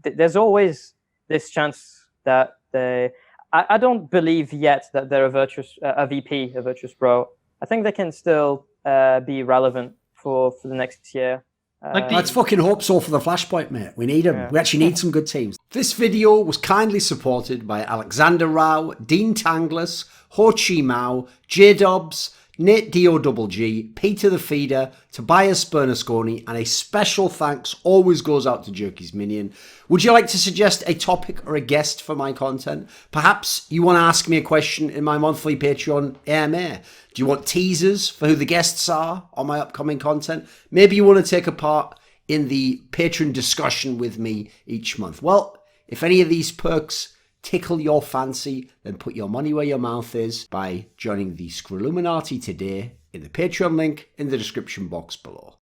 there's always this chance that they. I don't believe yet that they're a VP, a virtuous pro. I think they can still be relevant for the next year. Let's fucking hope so for the Flashpoint, mate. We need them. We actually need some good teams. This video was kindly supported by Alexander Rao, Dean Tanglis, Chi Mao, JDubs, NateDOhDoubleG, Peter the Feeder, Tobias Bernasconi, and a special thanks always goes out to Jerky's Minion. Would you like to suggest a topic or a guest for my content? Perhaps you want to ask me a question in my monthly Patreon AMA. Do you want teasers for who the guests are on my upcoming content? Maybe you want to take a part in the Patreon discussion with me each month. Well, if any of these perks tickle your fancy, then put your money where your mouth is by joining the Scrilluminati today in the Patreon link in the description box below.